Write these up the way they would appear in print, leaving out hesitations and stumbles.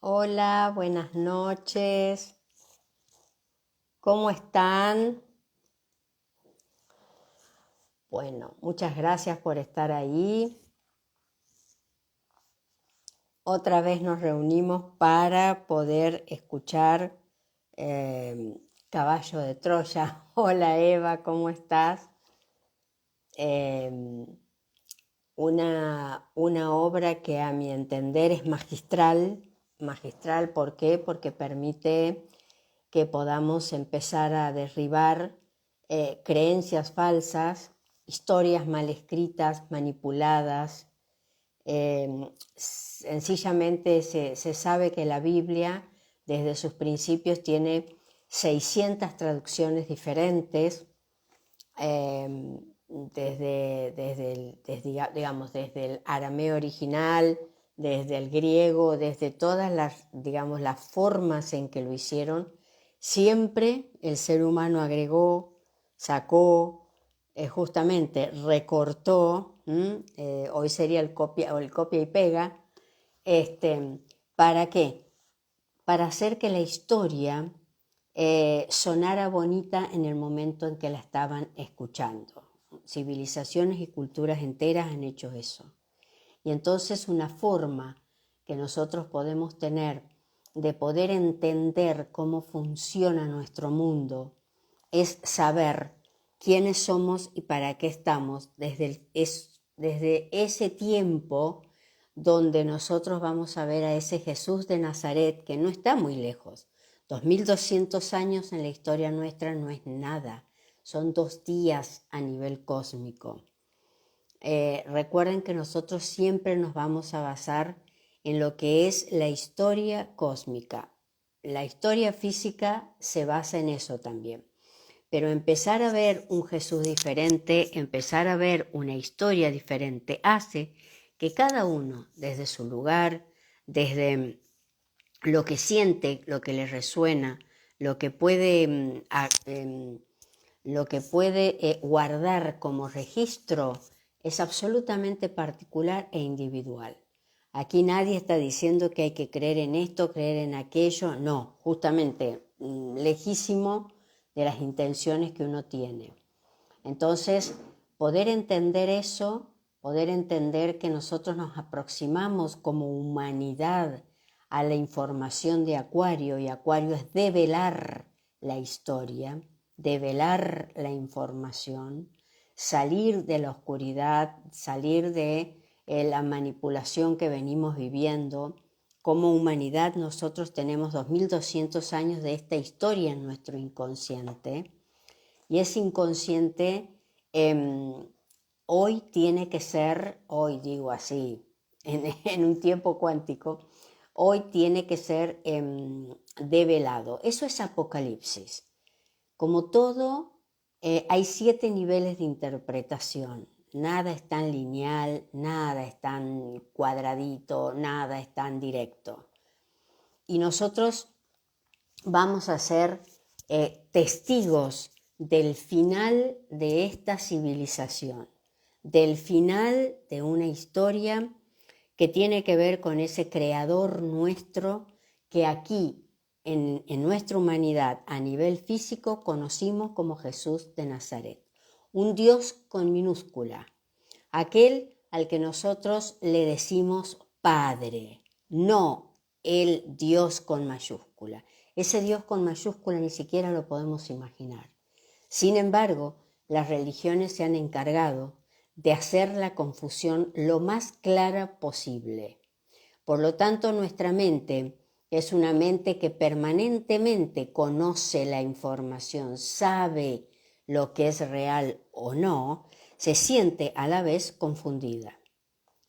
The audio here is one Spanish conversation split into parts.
Hola, buenas noches. ¿Cómo están? Bueno, muchas gracias por estar ahí. Otra vez nos reunimos para poder escuchar Caballo de Troya. Hola Eva, ¿cómo estás? Eh, una obra que a mi entender es magistral. Magistral, ¿por qué? Porque permite que podamos empezar a derribar creencias falsas, historias mal escritas, manipuladas. Sencillamente se sabe que la Biblia desde sus principios tiene 600 traducciones diferentes, desde el arameo original, desde el griego, desde todas las formas en que lo hicieron. Siempre el ser humano agregó, sacó, justamente recortó, hoy sería el copia y pega. ¿Para qué? Para hacer que la historia sonara bonita en el momento en que la estaban escuchando. Civilizaciones y culturas enteras han hecho eso. Y entonces una forma que nosotros podemos tener de poder entender cómo funciona nuestro mundo es saber quiénes somos y para qué estamos desde ese tiempo donde nosotros vamos a ver a ese Jesús de Nazaret que no está muy lejos. 2200 años en la historia nuestra no es nada, son 2 días a nivel cósmico. Recuerden que nosotros siempre nos vamos a basar en lo que es la historia cósmica. La historia física se basa en eso también. Pero empezar a ver un Jesús diferente, empezar a ver una historia diferente, hace que cada uno, desde su lugar, desde lo que siente, lo que le resuena, lo que puede, guardar como registro, es absolutamente particular e individual. Aquí nadie está diciendo que hay que creer en esto, creer en aquello, no, justamente lejísimo de las intenciones que uno tiene. Entonces, poder entender eso, poder entender que nosotros nos aproximamos como humanidad a la información de Acuario, y Acuario es develar la historia, develar la información, salir de la oscuridad, salir de la manipulación que venimos viviendo. Como humanidad nosotros tenemos 2200 años de esta historia en nuestro inconsciente, y ese inconsciente hoy tiene que ser, hoy digo así, en un tiempo cuántico, hoy tiene que ser develado. Eso es Apocalipsis. Como todo, hay 7 niveles de interpretación. Nada es tan lineal, nada es tan cuadradito, nada es tan directo. Y nosotros vamos a ser testigos del final de esta civilización, del final de una historia que tiene que ver con ese creador nuestro que aquí en nuestra humanidad a nivel físico conocimos como Jesús de Nazaret. Un Dios con minúscula, aquel al que nosotros le decimos Padre, no el Dios con mayúscula. Ese Dios con mayúscula ni siquiera lo podemos imaginar. Sin embargo, las religiones se han encargado de hacer la confusión lo más clara posible. Por lo tanto, nuestra mente es una mente que permanentemente conoce la información, sabe lo que es real o no, se siente a la vez confundida,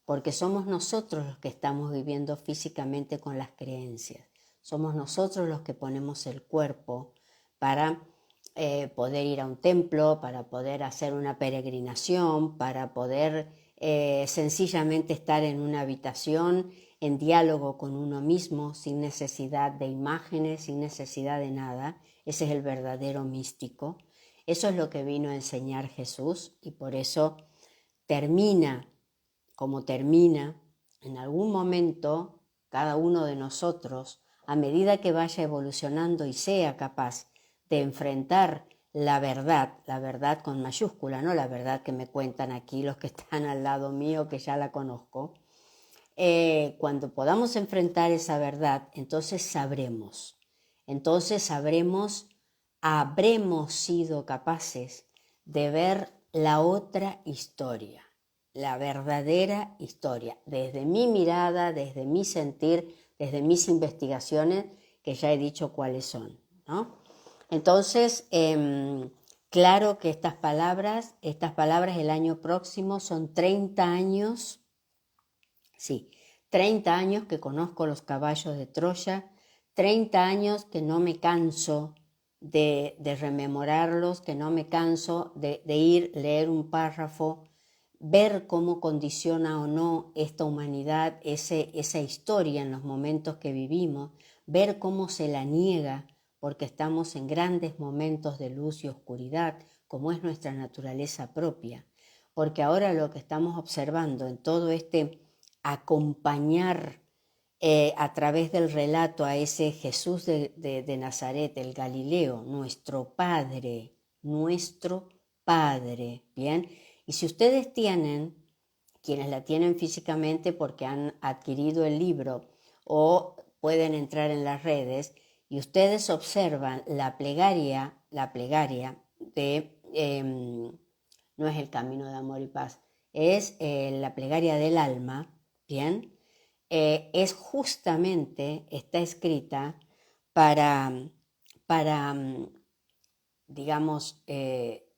porque somos nosotros los que estamos viviendo físicamente con las creencias. Somos nosotros los que ponemos el cuerpo para poder ir a un templo, para poder hacer una peregrinación, para poder sencillamente estar en una habitación en diálogo con uno mismo, sin necesidad de imágenes, sin necesidad de nada. Ese es el verdadero místico. Eso es lo que vino a enseñar Jesús, y por eso termina como termina. En algún momento cada uno de nosotros, a medida que vaya evolucionando y sea capaz de enfrentar la verdad con mayúscula, no la verdad que me cuentan aquí los que están al lado mío, que ya la conozco, cuando podamos enfrentar esa verdad, entonces habremos sido capaces de ver la otra historia, la verdadera historia, desde mi mirada, desde mi sentir, desde mis investigaciones, que ya he dicho cuáles son, ¿no? Entonces, claro que estas palabras el año próximo son 30 años, sí, 30 años que conozco los caballos de Troya, 30 años que no me canso de rememorarlos, que no me canso de leer un párrafo, ver cómo condiciona o no esta humanidad, esa historia en los momentos que vivimos, ver cómo se la niega, porque estamos en grandes momentos de luz y oscuridad, como es nuestra naturaleza propia. Porque ahora lo que estamos observando en todo este acompañar a través del relato a ese Jesús de Nazaret, el Galileo, nuestro Padre, ¿bien? Y si ustedes tienen, quienes la tienen físicamente porque han adquirido el libro o pueden entrar en las redes, y ustedes observan la plegaria de, no es el camino de amor y paz, es la plegaria del alma, ¿bien? Es justamente, está escrita para digamos,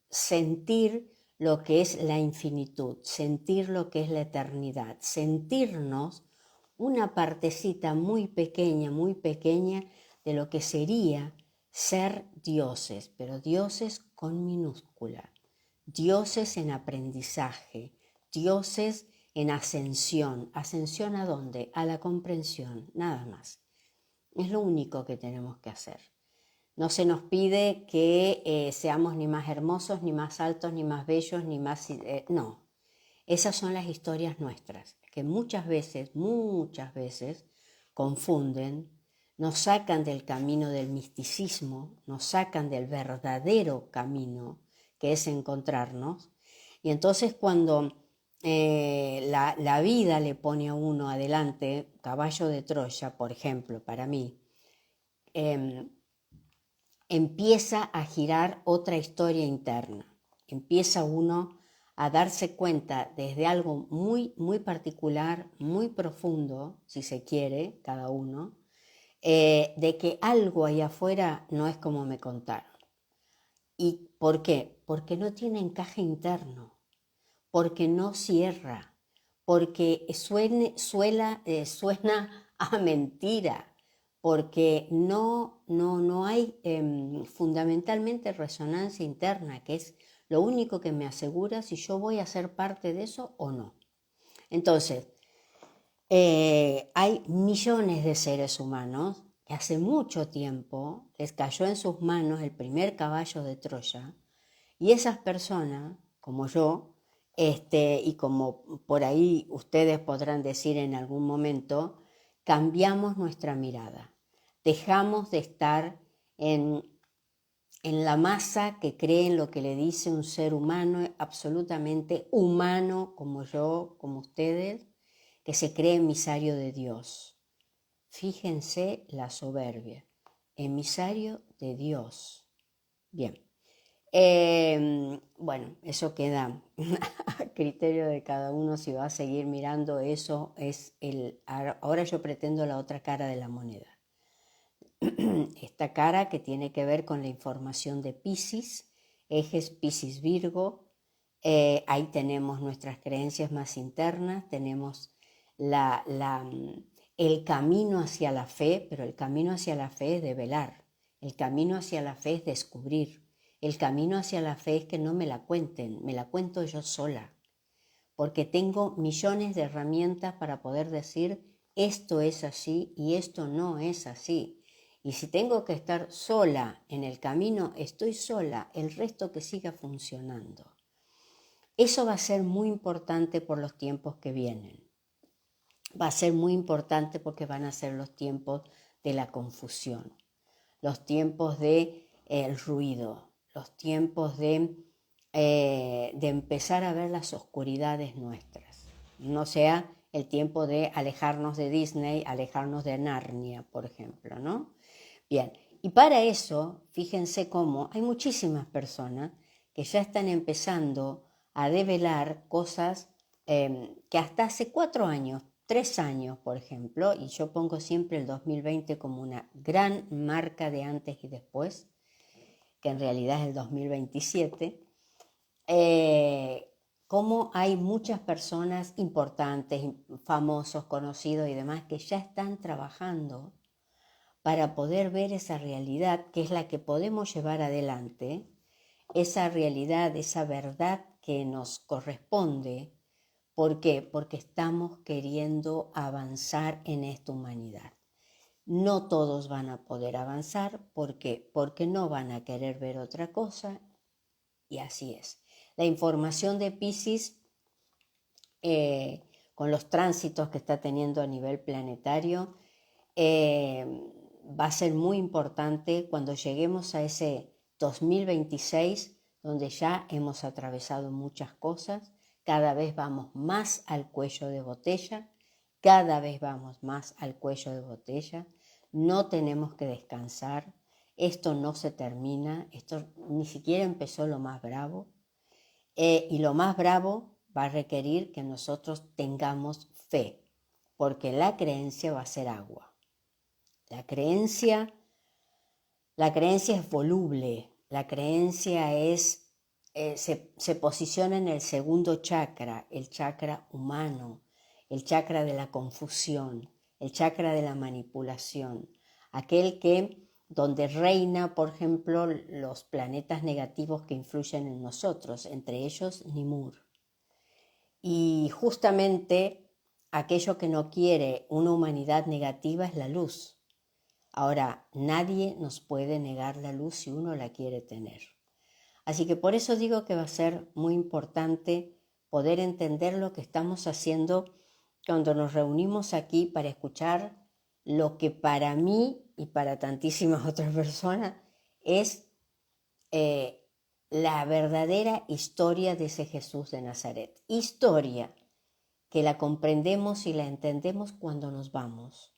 sentir lo que es la infinitud, sentir lo que es la eternidad, sentirnos una partecita muy pequeña de lo que sería ser dioses, pero dioses con minúscula, dioses en aprendizaje, dioses en ascensión. ¿Ascensión a dónde? A la comprensión, nada más. Es lo único que tenemos que hacer. No se nos pide que seamos ni más hermosos, ni más altos, ni más bellos, ni más... no, esas son las historias nuestras, que muchas veces confunden, nos sacan del camino del misticismo, nos sacan del verdadero camino, que es encontrarnos. Y entonces cuando la vida le pone a uno adelante, caballo de Troya, por ejemplo, para mí, empieza a girar otra historia interna. Empieza uno a darse cuenta desde algo muy, muy particular, muy profundo, si se quiere, cada uno, de que algo ahí afuera no es como me contaron. ¿Y por qué? Porque no tiene encaje interno, porque no cierra, porque suena a mentira, porque no hay fundamentalmente resonancia interna, que es lo único que me asegura si yo voy a ser parte de eso o no. Entonces, hay millones de seres humanos que hace mucho tiempo les cayó en sus manos el primer caballo de Troya, y esas personas, como yo, y como por ahí ustedes podrán decir en algún momento, cambiamos nuestra mirada. Dejamos de estar en la masa que cree en lo que le dice un ser humano, absolutamente humano como yo, como ustedes, que se cree emisario de Dios. Fíjense la soberbia, emisario de Dios. Bien. Bueno, eso queda a criterio de cada uno si va a seguir mirando eso. Ahora yo pretendo la otra cara de la moneda. Esta cara que tiene que ver con la información de Piscis, ejes Piscis-Virgo. Ahí tenemos nuestras creencias más internas, tenemos el camino hacia la fe, pero el camino hacia la fe es de velar, el camino hacia la fe es descubrir. El camino hacia la fe es que no me la cuenten, me la cuento yo sola, porque tengo millones de herramientas para poder decir esto es así y esto no es así. Y si tengo que estar sola en el camino, estoy sola, el resto que siga funcionando. Eso va a ser muy importante por los tiempos que vienen. va a ser muy importante porque van a ser los tiempos de la confusión, los tiempos de el ruido, los tiempos de empezar a ver las oscuridades nuestras. No sea el tiempo de alejarnos de Disney, alejarnos de Narnia, por ejemplo, ¿no? Bien, y para eso, fíjense cómo hay muchísimas personas que ya están empezando a develar cosas que hasta hace 4 años, 3 años, por ejemplo, y yo pongo siempre el 2020 como una gran marca de antes y después, que en realidad es el 2027, cómo hay muchas personas importantes, famosos, conocidos y demás, que ya están trabajando para poder ver esa realidad que es la que podemos llevar adelante, esa realidad, esa verdad que nos corresponde. ¿Por qué? Porque estamos queriendo avanzar en esta humanidad. No todos van a poder avanzar. ¿Por qué? Porque no van a querer ver otra cosa, y así es. La información de Piscis, con los tránsitos que está teniendo a nivel planetario, va a ser muy importante cuando lleguemos a ese 2026, donde ya hemos atravesado muchas cosas, cada vez vamos más al cuello de botella, cada vez vamos más al cuello de botella, no tenemos que descansar, esto no se termina, esto ni siquiera empezó lo más bravo, y lo más bravo va a requerir que nosotros tengamos fe, porque la creencia va a ser agua. La creencia es voluble, la creencia se posiciona en el segundo chakra, el chakra humano, el chakra de la confusión, el chakra de la manipulación, aquel que donde reina, por ejemplo, los planetas negativos que influyen en nosotros, entre ellos Nimur. Y justamente aquello que no quiere una humanidad negativa es la luz. Ahora, nadie nos puede negar la luz si uno la quiere tener. Así que por eso digo que va a ser muy importante poder entender lo que estamos haciendo cuando nos reunimos aquí para escuchar lo que para mí y para tantísimas otras personas es la verdadera historia de ese Jesús de Nazaret. Historia que la comprendemos y la entendemos cuando nos vamos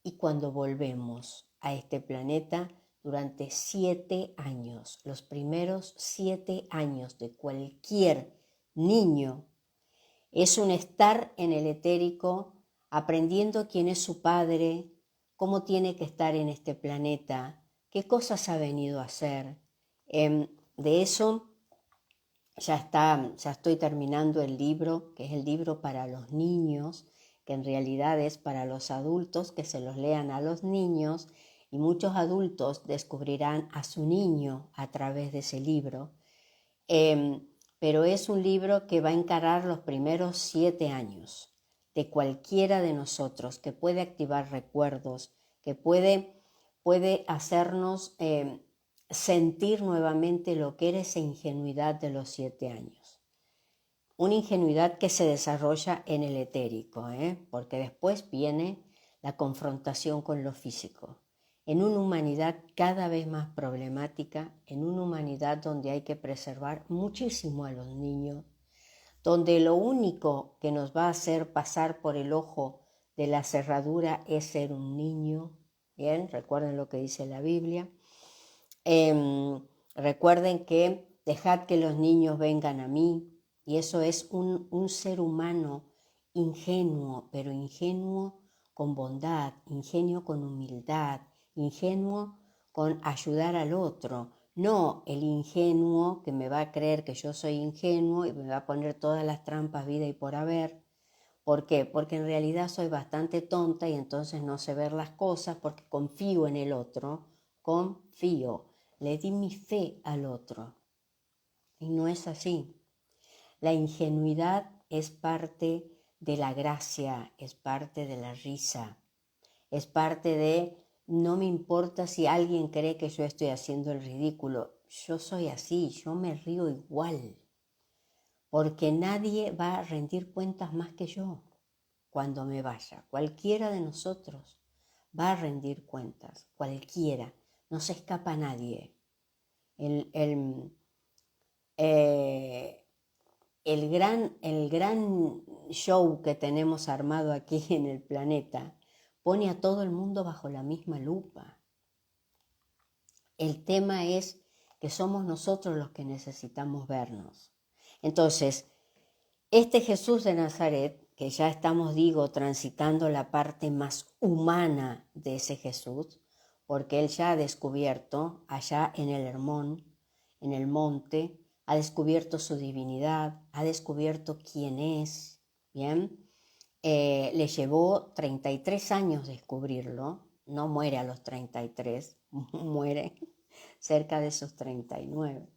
y cuando volvemos a este planeta durante 7 años. Los primeros 7 años de cualquier niño es un estar en el etérico, aprendiendo quién es su padre, cómo tiene que estar en este planeta, qué cosas ha venido a hacer. De eso ya estoy terminando el libro, que es el libro para los niños, que en realidad es para los adultos, que se los lean a los niños, y muchos adultos descubrirán a su niño a través de ese libro. Pero es un libro que va a encarar los primeros 7 años de cualquiera de nosotros, que puede activar recuerdos, que puede hacernos sentir nuevamente lo que era esa ingenuidad de los 7 años. Una ingenuidad que se desarrolla en el etérico, porque después viene la confrontación con lo físico. En una humanidad cada vez más problemática, en una humanidad donde hay que preservar muchísimo a los niños, donde lo único que nos va a hacer pasar por el ojo de la cerradura es ser un niño. Bien, recuerden lo que dice la Biblia. Recuerden que dejad que los niños vengan a mí, y eso es un ser humano ingenuo, pero ingenuo con bondad, ingenuo con humildad, ingenuo con ayudar al otro, no el ingenuo que me va a creer que yo soy ingenuo y me va a poner todas las trampas vida y por haber. ¿Por qué? Porque en realidad soy bastante tonta y entonces no sé ver las cosas porque confío en el otro, confío, le di mi fe al otro. Y no es así. La ingenuidad es parte de la gracia, es parte de la risa, es parte de no me importa si alguien cree que yo estoy haciendo el ridículo, yo soy así, yo me río igual, porque nadie va a rendir cuentas más que yo. cuando me vaya. Cualquiera de nosotros va a rendir cuentas, cualquiera, no se escapa nadie. Eh, el gran show que tenemos armado aquí en el planeta pone a todo el mundo bajo la misma lupa. El tema es que somos nosotros los que necesitamos vernos. Entonces, este Jesús de Nazaret, que ya estamos, transitando la parte más humana de ese Jesús, porque él ya ha descubierto allá en el Hermón, en el monte, ha descubierto su divinidad, ha descubierto quién es, ¿bien? Le llevó 33 años descubrirlo, no muere a los 33, muere cerca de sus 39.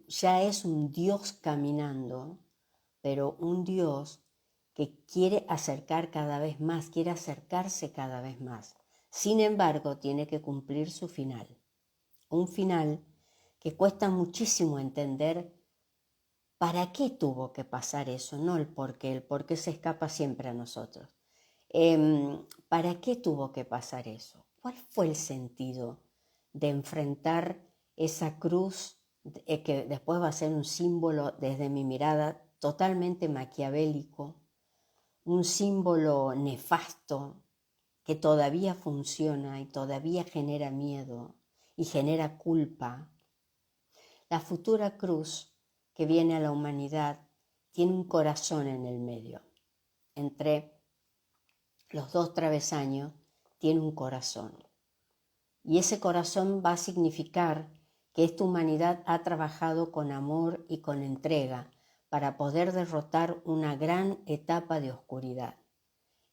Ya es un Dios caminando, pero un Dios que quiere acercar cada vez más, quiere acercarse cada vez más. Sin embargo, tiene que cumplir su final. Un final que cuesta muchísimo entender para qué tuvo que pasar eso, no el por qué se escapa siempre a nosotros. ¿Para qué tuvo que pasar eso? ¿Cuál fue el sentido de enfrentar esa cruz que después va a ser un símbolo, desde mi mirada, totalmente maquiavélico, un símbolo nefasto que todavía funciona y todavía genera miedo y genera culpa? La futura cruz que viene a la humanidad tiene un corazón en el medio. Entre los dos travesaños tiene un corazón. Y ese corazón va a significar que esta humanidad ha trabajado con amor y con entrega para poder derrotar una gran etapa de oscuridad.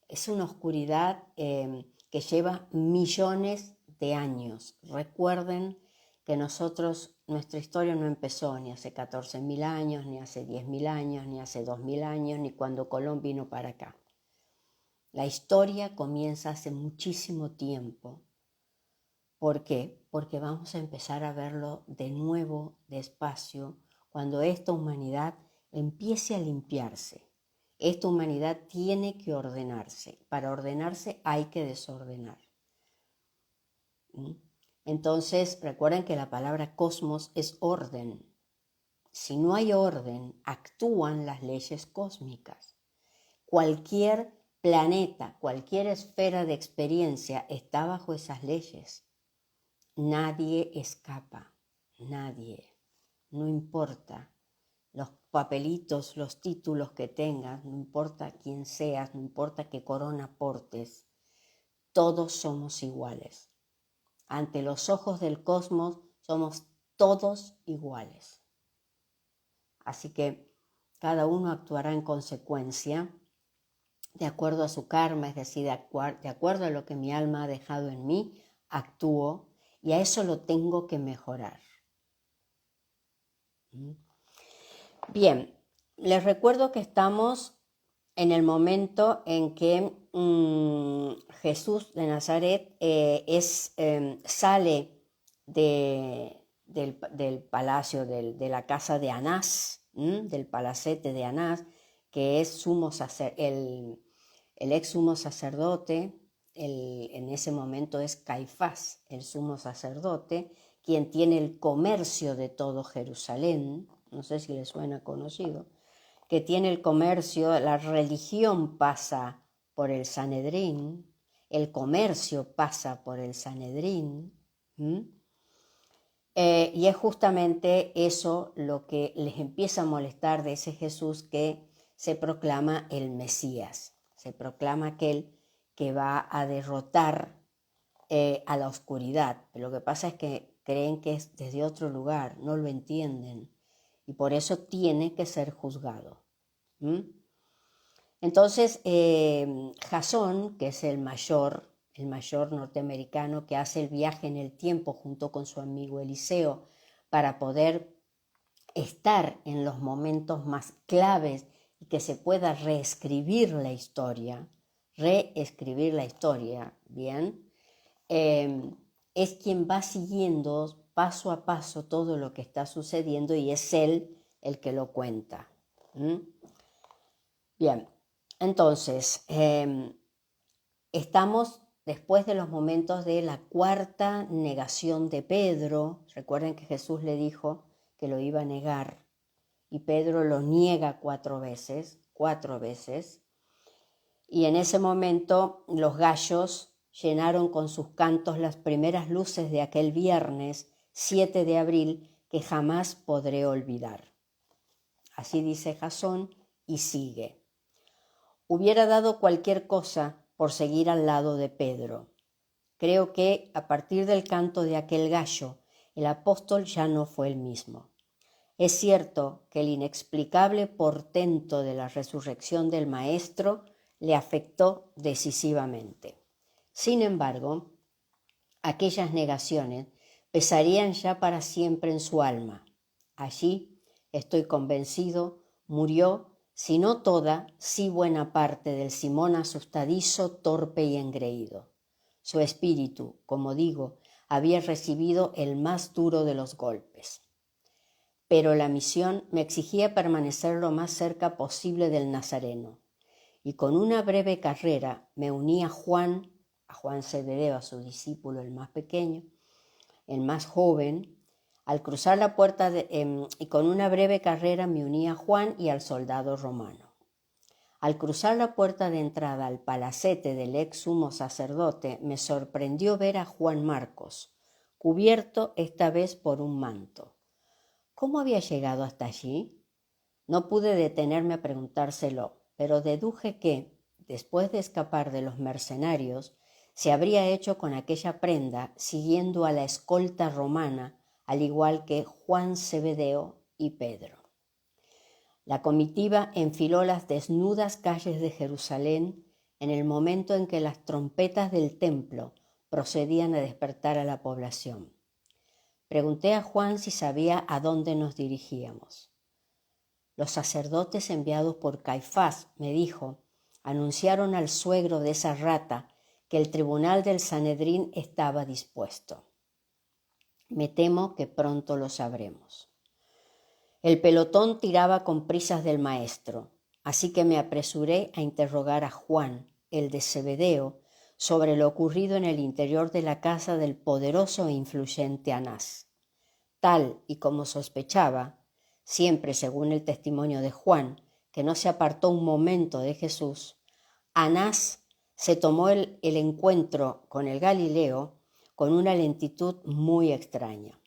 Es una oscuridad que lleva millones de años. Recuerden que nuestra historia no empezó ni hace 14.000 años, ni hace 10.000 años, ni hace 2.000 años, ni cuando Colón vino para acá. La historia comienza hace muchísimo tiempo. ¿Por qué? Porque vamos a empezar a verlo de nuevo, despacio, cuando esta humanidad empiece a limpiarse. Esta humanidad tiene que ordenarse. Para ordenarse hay que desordenar. Entonces, recuerden que la palabra cosmos es orden. Si no hay orden, actúan las leyes cósmicas. Cualquier planeta, cualquier esfera de experiencia está bajo esas leyes. Nadie escapa, nadie. No importa los papelitos, los títulos que tengas, no importa quién seas, no importa qué corona portes, todos somos iguales. Ante los ojos del cosmos somos todos iguales. Así que cada uno actuará en consecuencia, de acuerdo a su karma, es decir, de acuerdo a lo que mi alma ha dejado en mí, actúo y a eso lo tengo que mejorar. Bien, les recuerdo que estamos en el momento en que Jesús de Nazaret sale del palacio, de la casa de Anás, del palacete de Anás, que es el ex sumo sacerdote, en ese momento es Caifás, el sumo sacerdote, quien tiene el comercio de todo Jerusalén, no sé si les suena conocido, que tiene el comercio, la religión pasa por el Sanedrín, el comercio pasa por el Sanedrín, y es justamente eso lo que les empieza a molestar de ese Jesús que se proclama el Mesías, se proclama aquel que va a derrotar a la oscuridad. Pero lo que pasa es que creen que es desde otro lugar, no lo entienden y por eso tiene que ser juzgado. Entonces, Jasón, que es el mayor norteamericano que hace el viaje en el tiempo junto con su amigo Eliseo para poder estar en los momentos más claves y que se pueda reescribir la historia, ¿bien? Es quien va siguiendo paso a paso todo lo que está sucediendo y es él el que lo cuenta. ¿Mm? Bien, entonces, estamos después de los momentos de la cuarta negación de Pedro. Recuerden que Jesús le dijo que lo iba a negar y Pedro lo niega 4 veces. Y en ese momento los gallos llenaron con sus cantos las primeras luces de aquel viernes 7 de abril que jamás podré olvidar. Así dice Jasón y sigue. Hubiera dado cualquier cosa por seguir al lado de Pedro. Creo que a partir del canto de aquel gallo, el apóstol ya no fue el mismo. Es cierto que el inexplicable portento de la resurrección del Maestro le afectó decisivamente. Sin embargo, aquellas negaciones pesarían ya para siempre en su alma. Allí, estoy convencido, murió, si no toda, sí buena parte del Simón asustadizo, torpe y engreído. Su espíritu, como digo, había recibido el más duro de los golpes. Pero la misión me exigía permanecer lo más cerca posible del Nazareno, y con una breve carrera me uní a Juan Zebedeo, a su discípulo el más pequeño, el más joven. Al cruzar la puerta y con una breve carrera me uní a Juan y al soldado romano. Al cruzar la puerta de entrada al palacete del ex sumo sacerdote, me sorprendió ver a Juan Marcos, cubierto esta vez por un manto. ¿Cómo había llegado hasta allí? No pude detenerme a preguntárselo, pero deduje que, después de escapar de los mercenarios, se habría hecho con aquella prenda siguiendo a la escolta romana, al igual que Juan Zebedeo y Pedro. La comitiva enfiló las desnudas calles de Jerusalén en el momento en que las trompetas del templo procedían a despertar a la población. Pregunté a Juan si sabía a dónde nos dirigíamos. Los sacerdotes enviados por Caifás, me dijo, anunciaron al suegro de esa rata que el tribunal del Sanedrín estaba dispuesto. Me temo que pronto lo sabremos. El pelotón tiraba con prisas del maestro, así que me apresuré a interrogar a Juan, el de Zebedeo, sobre lo ocurrido en el interior de la casa del poderoso e influyente Anás. Tal y como sospechaba, siempre según el testimonio de Juan, que no se apartó un momento de Jesús, Anás se tomó el encuentro con el Galileo con una lentitud muy extraña.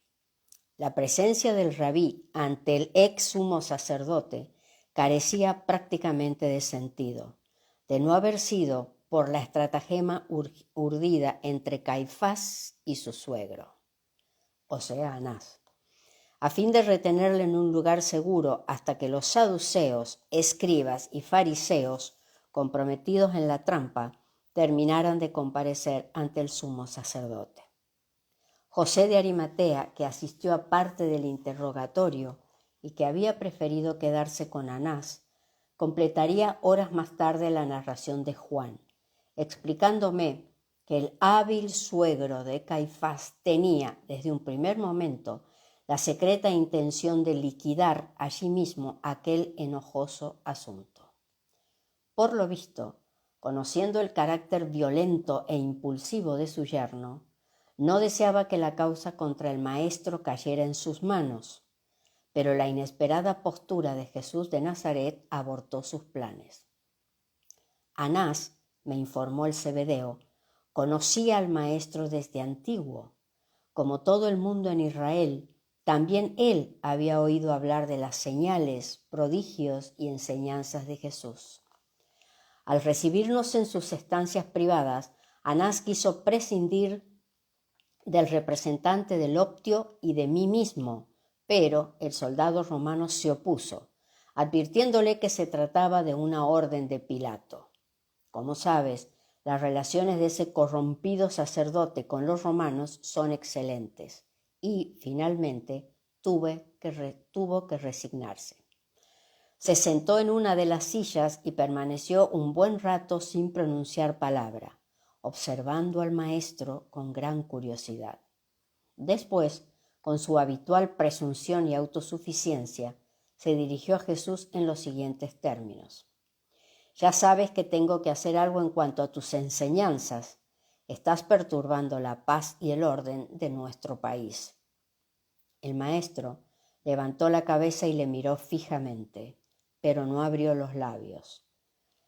La presencia del rabí ante el ex sumo sacerdote carecía prácticamente de sentido, de no haber sido por la estratagema urdida entre Caifás y su suegro, o sea, Anás, a fin de retenerle en un lugar seguro hasta que los saduceos, escribas y fariseos, comprometidos en la trampa, terminaran de comparecer ante el sumo sacerdote. José de Arimatea, que asistió a parte del interrogatorio y que había preferido quedarse con Anás, completaría horas más tarde la narración de Juan, explicándome que el hábil suegro de Caifás tenía, desde un primer momento, la secreta intención de liquidar allí mismo aquel enojoso asunto. Por lo visto, conociendo el carácter violento e impulsivo de su yerno, no deseaba que la causa contra el maestro cayera en sus manos, pero la inesperada postura de Jesús de Nazaret abortó sus planes. Anás, me informó el Zebedeo, conocía al maestro desde antiguo. Como todo el mundo en Israel, también él había oído hablar de las señales, prodigios y enseñanzas de Jesús. Al recibirnos en sus estancias privadas, Anás quiso prescindir del representante del Optio y de mí mismo, pero el soldado romano se opuso, advirtiéndole que se trataba de una orden de Pilato. Como sabes, las relaciones de ese corrompido sacerdote con los romanos son excelentes y, finalmente, tuvo que resignarse. Se sentó en una de las sillas y permaneció un buen rato sin pronunciar palabra, observando al maestro con gran curiosidad. Después, con su habitual presunción y autosuficiencia, se dirigió a Jesús en los siguientes términos. Ya sabes que tengo que hacer algo en cuanto a tus enseñanzas. Estás perturbando la paz y el orden de nuestro país. El maestro levantó la cabeza y le miró fijamente, pero no abrió los labios.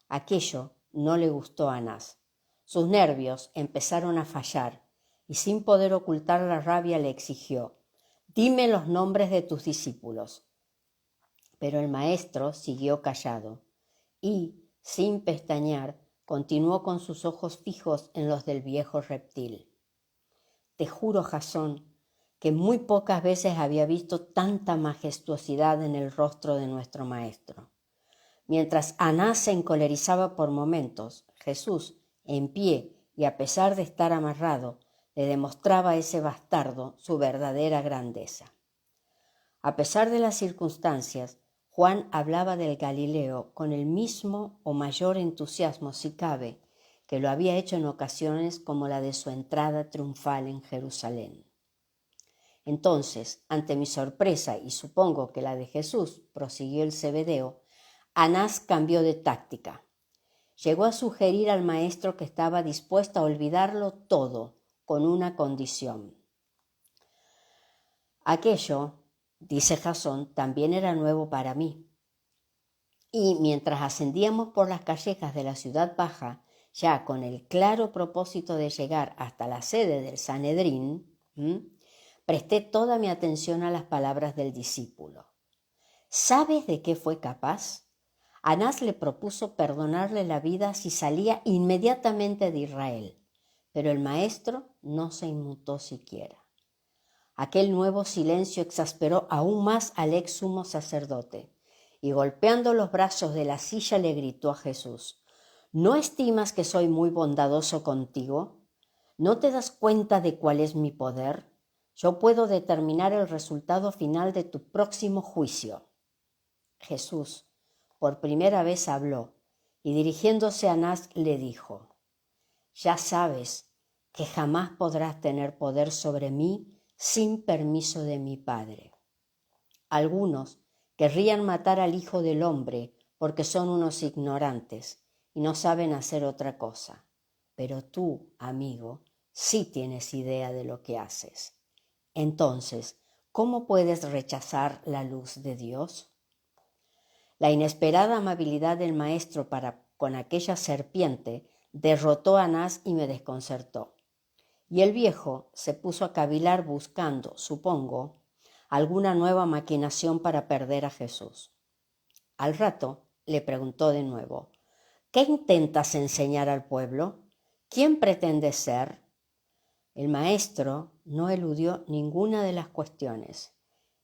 Aquello no le gustó a Anás. Sus nervios empezaron a fallar y sin poder ocultar la rabia le exigió: «Dime los nombres de tus discípulos». Pero el maestro siguió callado y, sin pestañear, continuó con sus ojos fijos en los del viejo reptil. Te juro, Jasón, que muy pocas veces había visto tanta majestuosidad en el rostro de nuestro maestro. Mientras Anás se encolerizaba por momentos, Jesús, en pie y a pesar de estar amarrado, le demostraba a ese bastardo su verdadera grandeza. A pesar de las circunstancias, Juan hablaba del Galileo con el mismo o mayor entusiasmo, si cabe, que lo había hecho en ocasiones como la de su entrada triunfal en Jerusalén. Entonces, ante mi sorpresa, y supongo que la de Jesús, prosiguió el Zebedeo, Anás cambió de táctica. Llegó a sugerir al maestro que estaba dispuesto a olvidarlo todo, con una condición. Aquello, dice Jasón, también era nuevo para mí. Y mientras ascendíamos por las callejas de la ciudad baja, ya con el claro propósito de llegar hasta la sede del Sanedrín, presté toda mi atención a las palabras del discípulo. ¿Sabes de qué fue capaz? Anás le propuso perdonarle la vida si salía inmediatamente de Israel, pero el maestro no se inmutó siquiera. Aquel nuevo silencio exasperó aún más al ex sumo sacerdote, y golpeando los brazos de la silla le gritó a Jesús: ¿No estimas que soy muy bondadoso contigo? ¿No te das cuenta de cuál es mi poder? Yo puedo determinar el resultado final de tu próximo juicio. Jesús por primera vez habló, y dirigiéndose a Anás le dijo: ya sabes que jamás podrás tener poder sobre mí sin permiso de mi Padre. Algunos querrían matar al Hijo del Hombre porque son unos ignorantes y no saben hacer otra cosa. Pero tú, amigo, sí tienes idea de lo que haces. Entonces, ¿cómo puedes rechazar la luz de Dios? La inesperada amabilidad del maestro para con aquella serpiente derrotó a Anás y me desconcertó. Y el viejo se puso a cavilar buscando, supongo, alguna nueva maquinación para perder a Jesús. Al rato le preguntó de nuevo: ¿qué intentas enseñar al pueblo? ¿Quién pretendes ser? El maestro no eludió ninguna de las cuestiones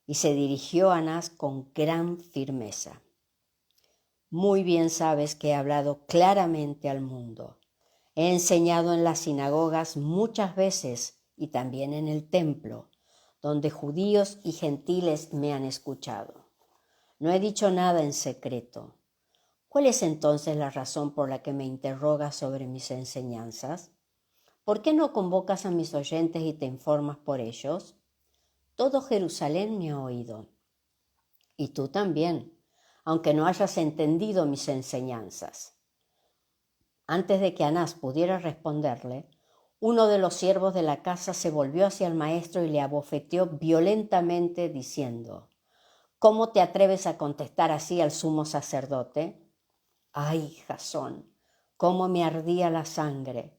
y se dirigió a Anás con gran firmeza. Muy bien sabes que he hablado claramente al mundo. He enseñado en las sinagogas muchas veces y también en el templo, donde judíos y gentiles me han escuchado. No he dicho nada en secreto. ¿Cuál es entonces la razón por la que me interrogas sobre mis enseñanzas? ¿Por qué no convocas a mis oyentes y te informas por ellos? Todo Jerusalén me ha oído. Y tú también, aunque no hayas entendido mis enseñanzas. Antes de que Anás pudiera responderle, uno de los siervos de la casa se volvió hacia el maestro y le abofeteó violentamente diciendo: ¿Cómo te atreves a contestar así al sumo sacerdote? ¡Ay, Jasón! ¡Cómo me ardía la sangre!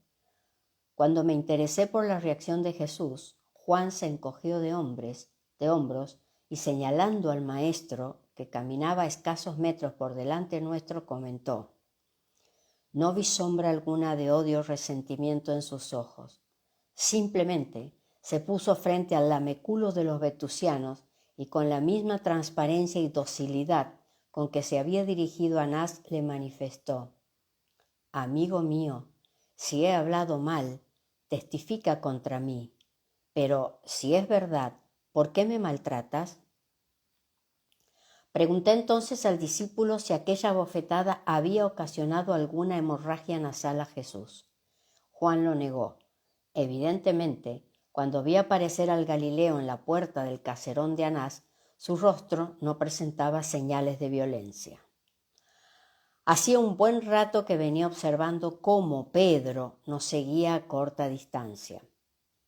Cuando me interesé por la reacción de Jesús, Juan se encogió de hombros y señalando al maestro, que caminaba a escasos metros por delante nuestro, comentó: no vi sombra alguna de odio o resentimiento en sus ojos. Simplemente se puso frente al lameculo de los vetusianos y con la misma transparencia y docilidad con que se había dirigido a Anás le manifestó: amigo mío, si he hablado mal, testifica contra mí, pero si es verdad, ¿por qué me maltratas? Pregunté entonces al discípulo si aquella bofetada había ocasionado alguna hemorragia nasal a Jesús. Juan lo negó. Evidentemente, cuando vi aparecer al Galileo en la puerta del caserón de Anás, Su rostro no presentaba señales de violencia. Hacía un buen rato que venía observando cómo Pedro nos seguía a corta distancia.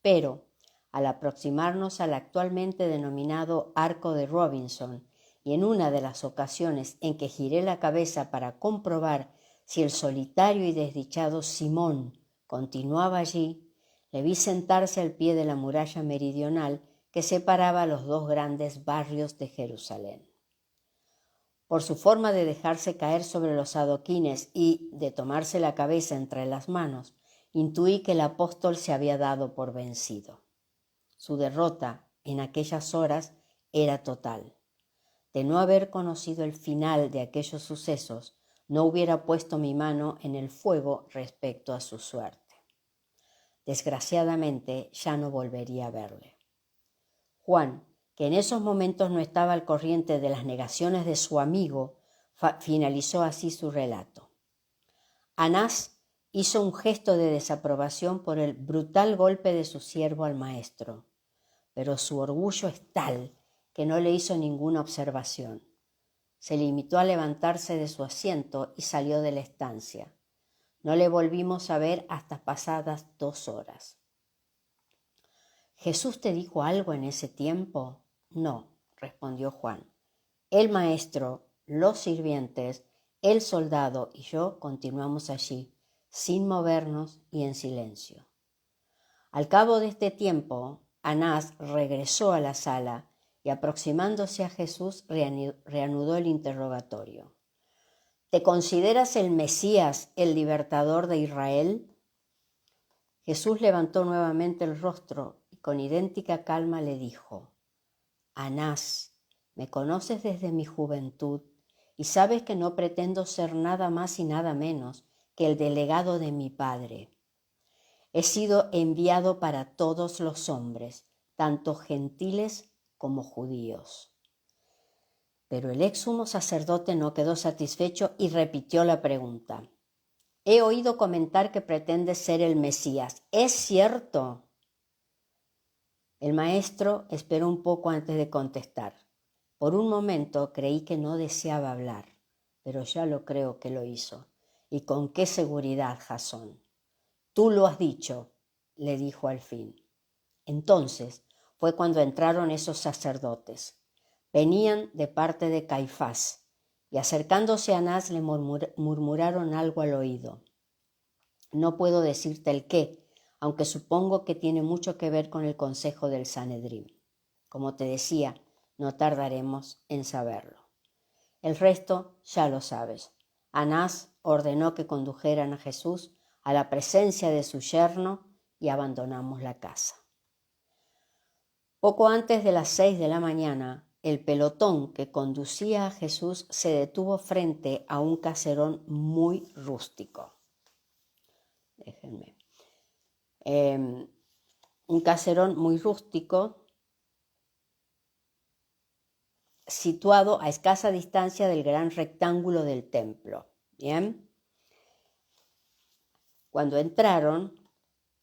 Pero, al aproximarnos al actualmente denominado Arco de Robinson, y en una de las ocasiones en que giré la cabeza para comprobar si el solitario y desdichado Simón continuaba allí, le vi sentarse al pie de la muralla meridional que separaba los dos grandes barrios de Jerusalén. Por su forma de dejarse caer sobre los adoquines y de tomarse la cabeza entre las manos, intuí que el apóstol se había dado por vencido. Su derrota en aquellas horas era total. De no haber conocido el final de aquellos sucesos, no hubiera puesto mi mano en el fuego respecto a su suerte. Desgraciadamente, ya no volvería a verle. Juan, que en esos momentos no estaba al corriente de las negaciones de su amigo, finalizó así su relato. Anás hizo un gesto de desaprobación por el brutal golpe de su siervo al maestro, pero su orgullo es tal que no le hizo ninguna observación. Se limitó a levantarse de su asiento y salió de la estancia. No le volvimos a ver hasta pasadas 2 horas. ¿Jesús te dijo algo en ese tiempo? No, respondió Juan. El maestro, los sirvientes, el soldado y yo continuamos allí, sin movernos y en silencio. Al cabo de este tiempo, Anás regresó a la sala y aproximándose a Jesús reanudó el interrogatorio. ¿Te consideras el Mesías, el libertador de Israel? Jesús levantó nuevamente el rostro y con idéntica calma le dijo: Anás, me conoces desde mi juventud y sabes que no pretendo ser nada más y nada menos que el delegado de mi Padre. He sido enviado para todos los hombres, tanto gentiles como judíos. Pero el ex sumo sacerdote no quedó satisfecho y repitió la pregunta. He oído comentar que pretendes ser el Mesías. ¿Es cierto? El maestro esperó un poco antes de contestar. Por un momento creí que no deseaba hablar, pero ya lo creo que lo hizo. ¿Y con qué seguridad, Jasón? Tú lo has dicho, le dijo al fin. Entonces fue cuando entraron esos sacerdotes. Venían de parte de Caifás, y acercándose a Anás le murmuraron algo al oído. No puedo decirte el qué, aunque supongo que tiene mucho que ver con el consejo del Sanedrín. Como te decía, no tardaremos en saberlo. El resto ya lo sabes. Anás ordenó que condujeran a Jesús a la presencia de su yerno y abandonamos la casa. Poco antes de las 6 de la mañana, el pelotón que conducía a Jesús se detuvo frente a un caserón muy rústico. Déjenme. Un caserón muy rústico situado a escasa distancia del gran rectángulo del templo. ¿Bien? Cuando entraron,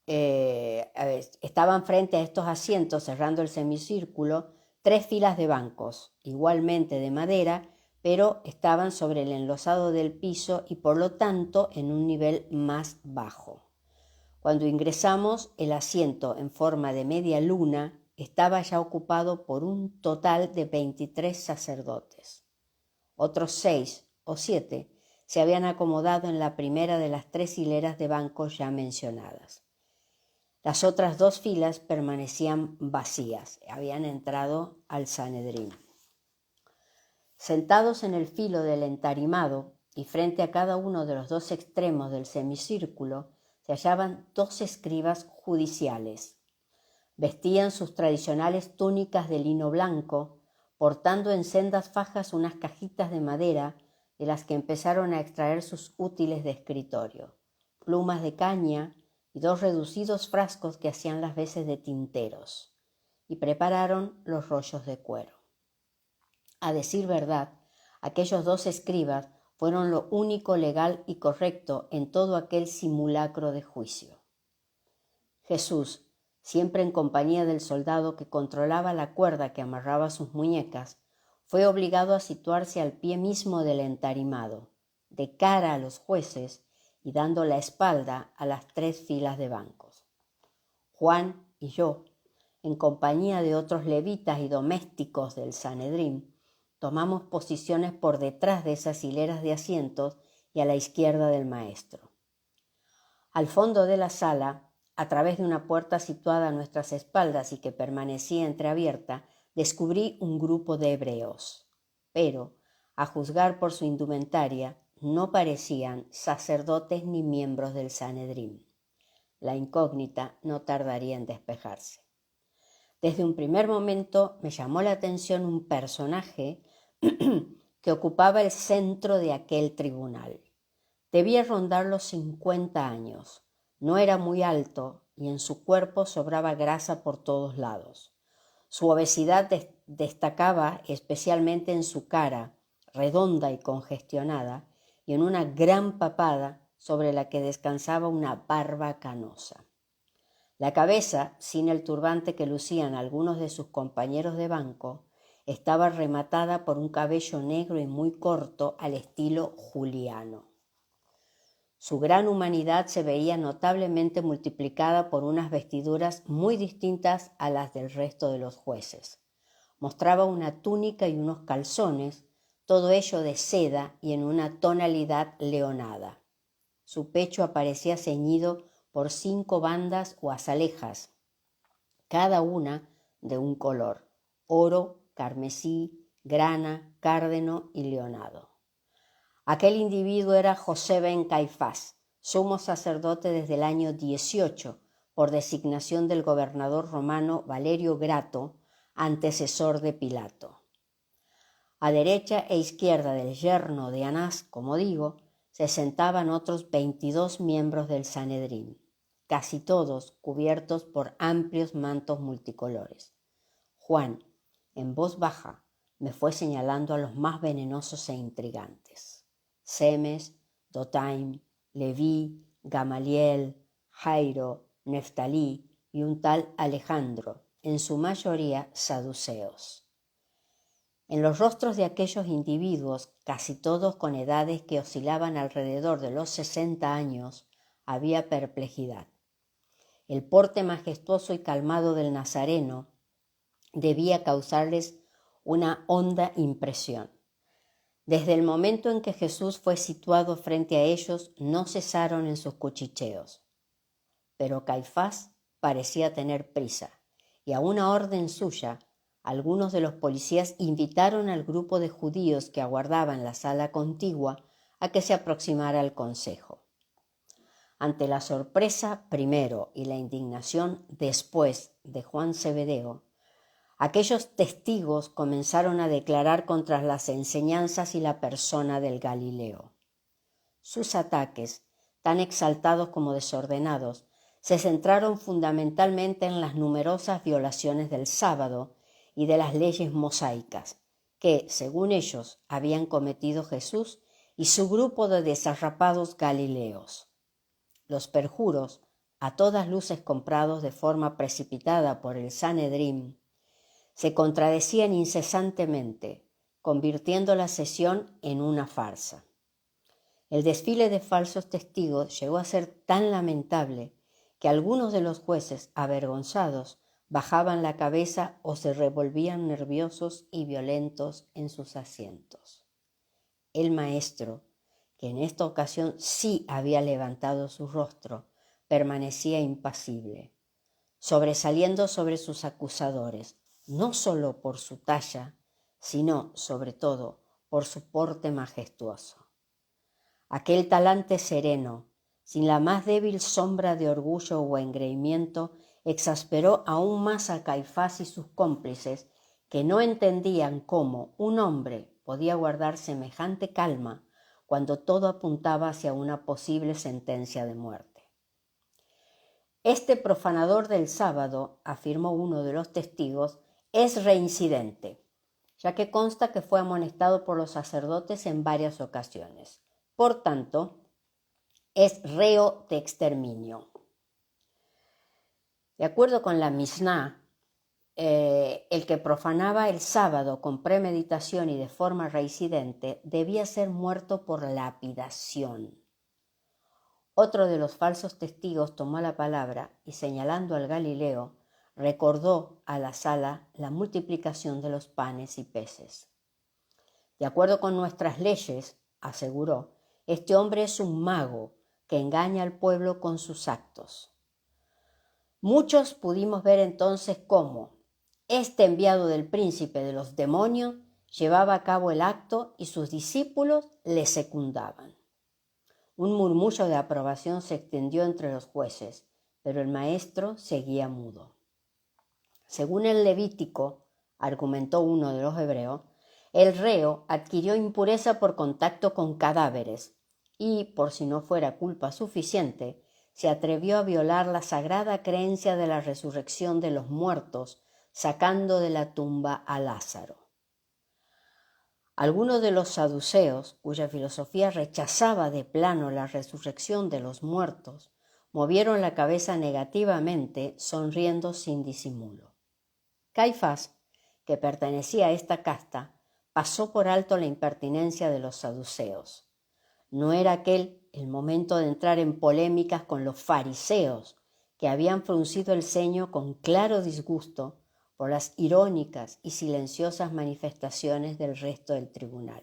estaban frente a estos asientos, cerrando el semicírculo, 3 filas de bancos, igualmente de madera, pero estaban sobre el enlosado del piso y por lo tanto en un nivel más bajo. Cuando ingresamos, el asiento en forma de media luna estaba ya ocupado por un total de 23 sacerdotes. Otros 6 o 7 se habían acomodado en la primera de las 3 hileras de bancos ya mencionadas. Las otras 2 filas permanecían vacías, habían entrado al Sanedrín. Sentados en el filo del entarimado y frente a cada uno de los 2 extremos del semicírculo se hallaban 2 escribas judiciales. Vestían sus tradicionales túnicas de lino blanco, portando en sendas fajas unas cajitas de madera de las que empezaron a extraer sus útiles de escritorio, plumas de caña y 2 reducidos frascos que hacían las veces de tinteros, y prepararon los rollos de cuero. A decir verdad, aquellos 2 escribas fueron lo único legal y correcto en todo aquel simulacro de juicio. Jesús, siempre en compañía del soldado que controlaba la cuerda que amarraba sus muñecas, fue obligado a situarse al pie mismo del entarimado, de cara a los jueces y dando la espalda a las 3 filas de bancos. Juan y yo, en compañía de otros levitas y domésticos del Sanedrín, tomamos posiciones por detrás de esas hileras de asientos y a la izquierda del maestro. Al fondo de la sala, a través de una puerta situada a nuestras espaldas y que permanecía entreabierta, descubrí un grupo de hebreos, pero, a juzgar por su indumentaria, no parecían sacerdotes ni miembros del Sanedrín. La incógnita no tardaría en despejarse. Desde un primer momento me llamó la atención un personaje que ocupaba el centro de aquel tribunal. Debía rondar los 50 años. No era muy alto y en su cuerpo sobraba grasa por todos lados. Su obesidad destacaba especialmente en su cara, redonda y congestionada, y en una gran papada sobre la que descansaba una barba canosa. La cabeza, sin el turbante que lucían algunos de sus compañeros de banco, estaba rematada por un cabello negro y muy corto al estilo juliano. Su gran humanidad se veía notablemente multiplicada por unas vestiduras muy distintas a las del resto de los jueces. Mostraba una túnica y unos calzones, todo ello de seda y en una tonalidad leonada. Su pecho aparecía ceñido por 5 bandas o azalejas, cada una de un color: oro, carmesí, grana, cárdeno y leonado. Aquel individuo era José ben Caifás, sumo sacerdote desde el año 18, por designación del gobernador romano Valerio Grato, antecesor de Pilato. A derecha e izquierda del yerno de Anás, como digo, se sentaban otros 22 miembros del Sanedrín, casi todos cubiertos por amplios mantos multicolores. Juan, en voz baja, me fue señalando a los más venenosos e intrigantes: Semes, Dotaim, Leví, Gamaliel, Jairo, Neftalí y un tal Alejandro, en su mayoría saduceos. En los rostros de aquellos individuos, casi todos con edades que oscilaban alrededor de los 60 años, había perplejidad. El porte majestuoso y calmado del Nazareno debía causarles una honda impresión. Desde el momento en que Jesús fue situado frente a ellos, no cesaron en sus cuchicheos. Pero Caifás parecía tener prisa, y a una orden suya, algunos de los policías invitaron al grupo de judíos que aguardaban la sala contigua a que se aproximara al consejo. Ante la sorpresa primero y la indignación después de Juan Zebedeo, aquellos testigos comenzaron a declarar contra las enseñanzas y la persona del Galileo. Sus ataques, tan exaltados como desordenados, se centraron fundamentalmente en las numerosas violaciones del sábado y de las leyes mosaicas que, según ellos, habían cometido Jesús y su grupo de desarrapados galileos. Los perjuros, a todas luces comprados de forma precipitada por el Sanedrín, se contradecían incesantemente, convirtiendo la sesión en una farsa. El desfile de falsos testigos llegó a ser tan lamentable que algunos de los jueces, avergonzados, bajaban la cabeza o se revolvían nerviosos y violentos en sus asientos. El maestro, que en esta ocasión sí había levantado su rostro, permanecía impasible, sobresaliendo sobre sus acusadores, no solo por su talla, sino, sobre todo, por su porte majestuoso. Aquel talante sereno, sin la más débil sombra de orgullo o engreimiento, exasperó aún más a Caifás y sus cómplices, que no entendían cómo un hombre podía guardar semejante calma cuando todo apuntaba hacia una posible sentencia de muerte. Este profanador del sábado, afirmó uno de los testigos, es reincidente, ya que consta que fue amonestado por los sacerdotes en varias ocasiones. Por tanto, es reo de exterminio. De acuerdo con la Mishnah, el que profanaba el sábado con premeditación y de forma reincidente debía ser muerto por lapidación. Otro de los falsos testigos tomó la palabra y, señalando al Galileo, recordó a la sala la multiplicación de los panes y peces. De acuerdo con nuestras leyes, aseguró, este hombre es un mago que engaña al pueblo con sus actos. Muchos pudimos ver entonces cómo este enviado del príncipe de los demonios llevaba a cabo el acto y sus discípulos le secundaban. Un murmullo de aprobación se extendió entre los jueces, pero el maestro seguía mudo. Según el Levítico, argumentó uno de los hebreos, el reo adquirió impureza por contacto con cadáveres y, por si no fuera culpa suficiente, se atrevió a violar la sagrada creencia de la resurrección de los muertos, sacando de la tumba a Lázaro. Algunos de los saduceos, cuya filosofía rechazaba de plano la resurrección de los muertos, movieron la cabeza negativamente, sonriendo sin disimulo. Caifás, que pertenecía a esta casta, pasó por alto la impertinencia de los saduceos. No era aquel el momento de entrar en polémicas con los fariseos, que habían fruncido el ceño con claro disgusto por las irónicas y silenciosas manifestaciones del resto del tribunal.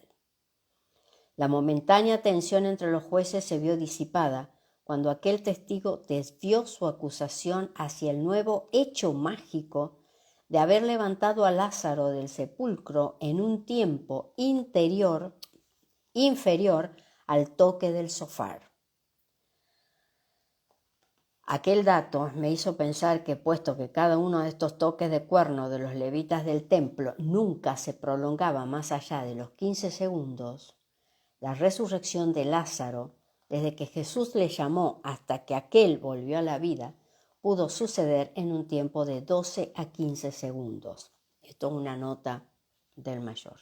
La momentánea tensión entre los jueces se vio disipada cuando aquel testigo desvió su acusación hacia el nuevo hecho mágico de haber levantado a Lázaro del sepulcro en un tiempo inferior al toque del shofar. Aquel dato me hizo pensar que, puesto que cada uno de estos toques de cuerno de los levitas del templo nunca se prolongaba más allá de los 15 segundos, la resurrección de Lázaro, desde que Jesús le llamó hasta que aquel volvió a la vida, pudo suceder en un tiempo de 12 a 15 segundos. Esto es una nota del mayor.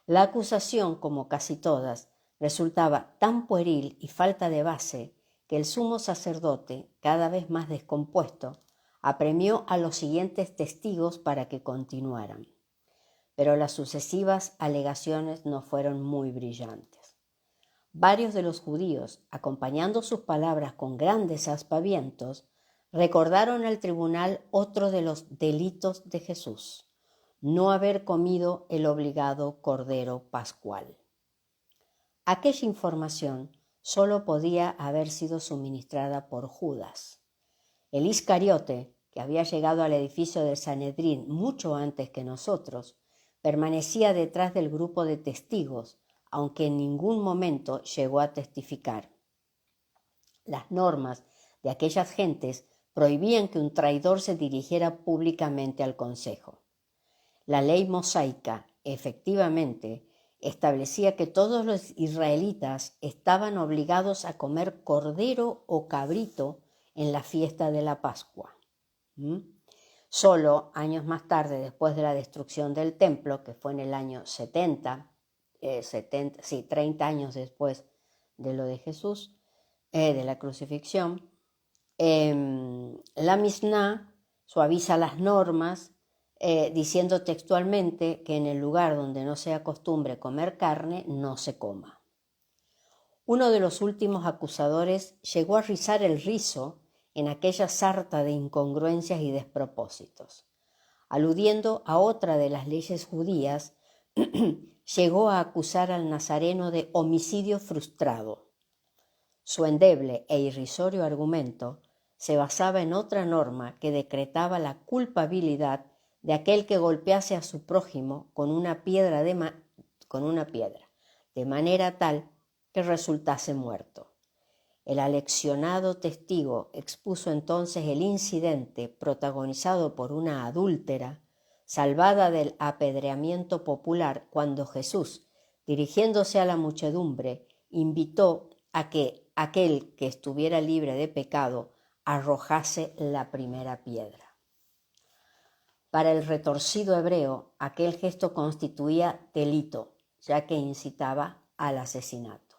La acusación, como casi todas, resultaba tan pueril y falta de base que el sumo sacerdote, cada vez más descompuesto, apremió a los siguientes testigos para que continuaran. Pero las sucesivas alegaciones no fueron muy brillantes. Varios de los judíos, acompañando sus palabras con grandes aspavientos, recordaron al tribunal otro de los delitos de Jesús: no haber comido el obligado cordero pascual. Aquella información solo podía haber sido suministrada por Judas. El Iscariote, que había llegado al edificio del Sanedrín mucho antes que nosotros, permanecía detrás del grupo de testigos, aunque en ningún momento llegó a testificar. Las normas de aquellas gentes prohibían que un traidor se dirigiera públicamente al consejo. La ley mosaica, efectivamente, establecía que todos los israelitas estaban obligados a comer cordero o cabrito en la fiesta de la Pascua. Solo años más tarde, después de la destrucción del templo, que fue en el año 30 años después de lo de Jesús, de la crucifixión, la Mishnah suaviza las normas diciendo textualmente que en el lugar donde no sea costumbre comer carne, no se coma. Uno de los últimos acusadores llegó a rizar el rizo en aquella sarta de incongruencias y despropósitos. Aludiendo a otra de las leyes judías, llegó a acusar al nazareno de homicidio frustrado. Su endeble e irrisorio argumento se basaba en otra norma que decretaba la culpabilidad de aquel que golpease a su prójimo con una piedra, de manera tal que resultase muerto. El aleccionado testigo expuso entonces el incidente protagonizado por una adúltera, salvada del apedreamiento popular cuando Jesús, dirigiéndose a la muchedumbre, invitó a que aquel que estuviera libre de pecado arrojase la primera piedra. Para el retorcido hebreo, aquel gesto constituía delito, ya que incitaba al asesinato.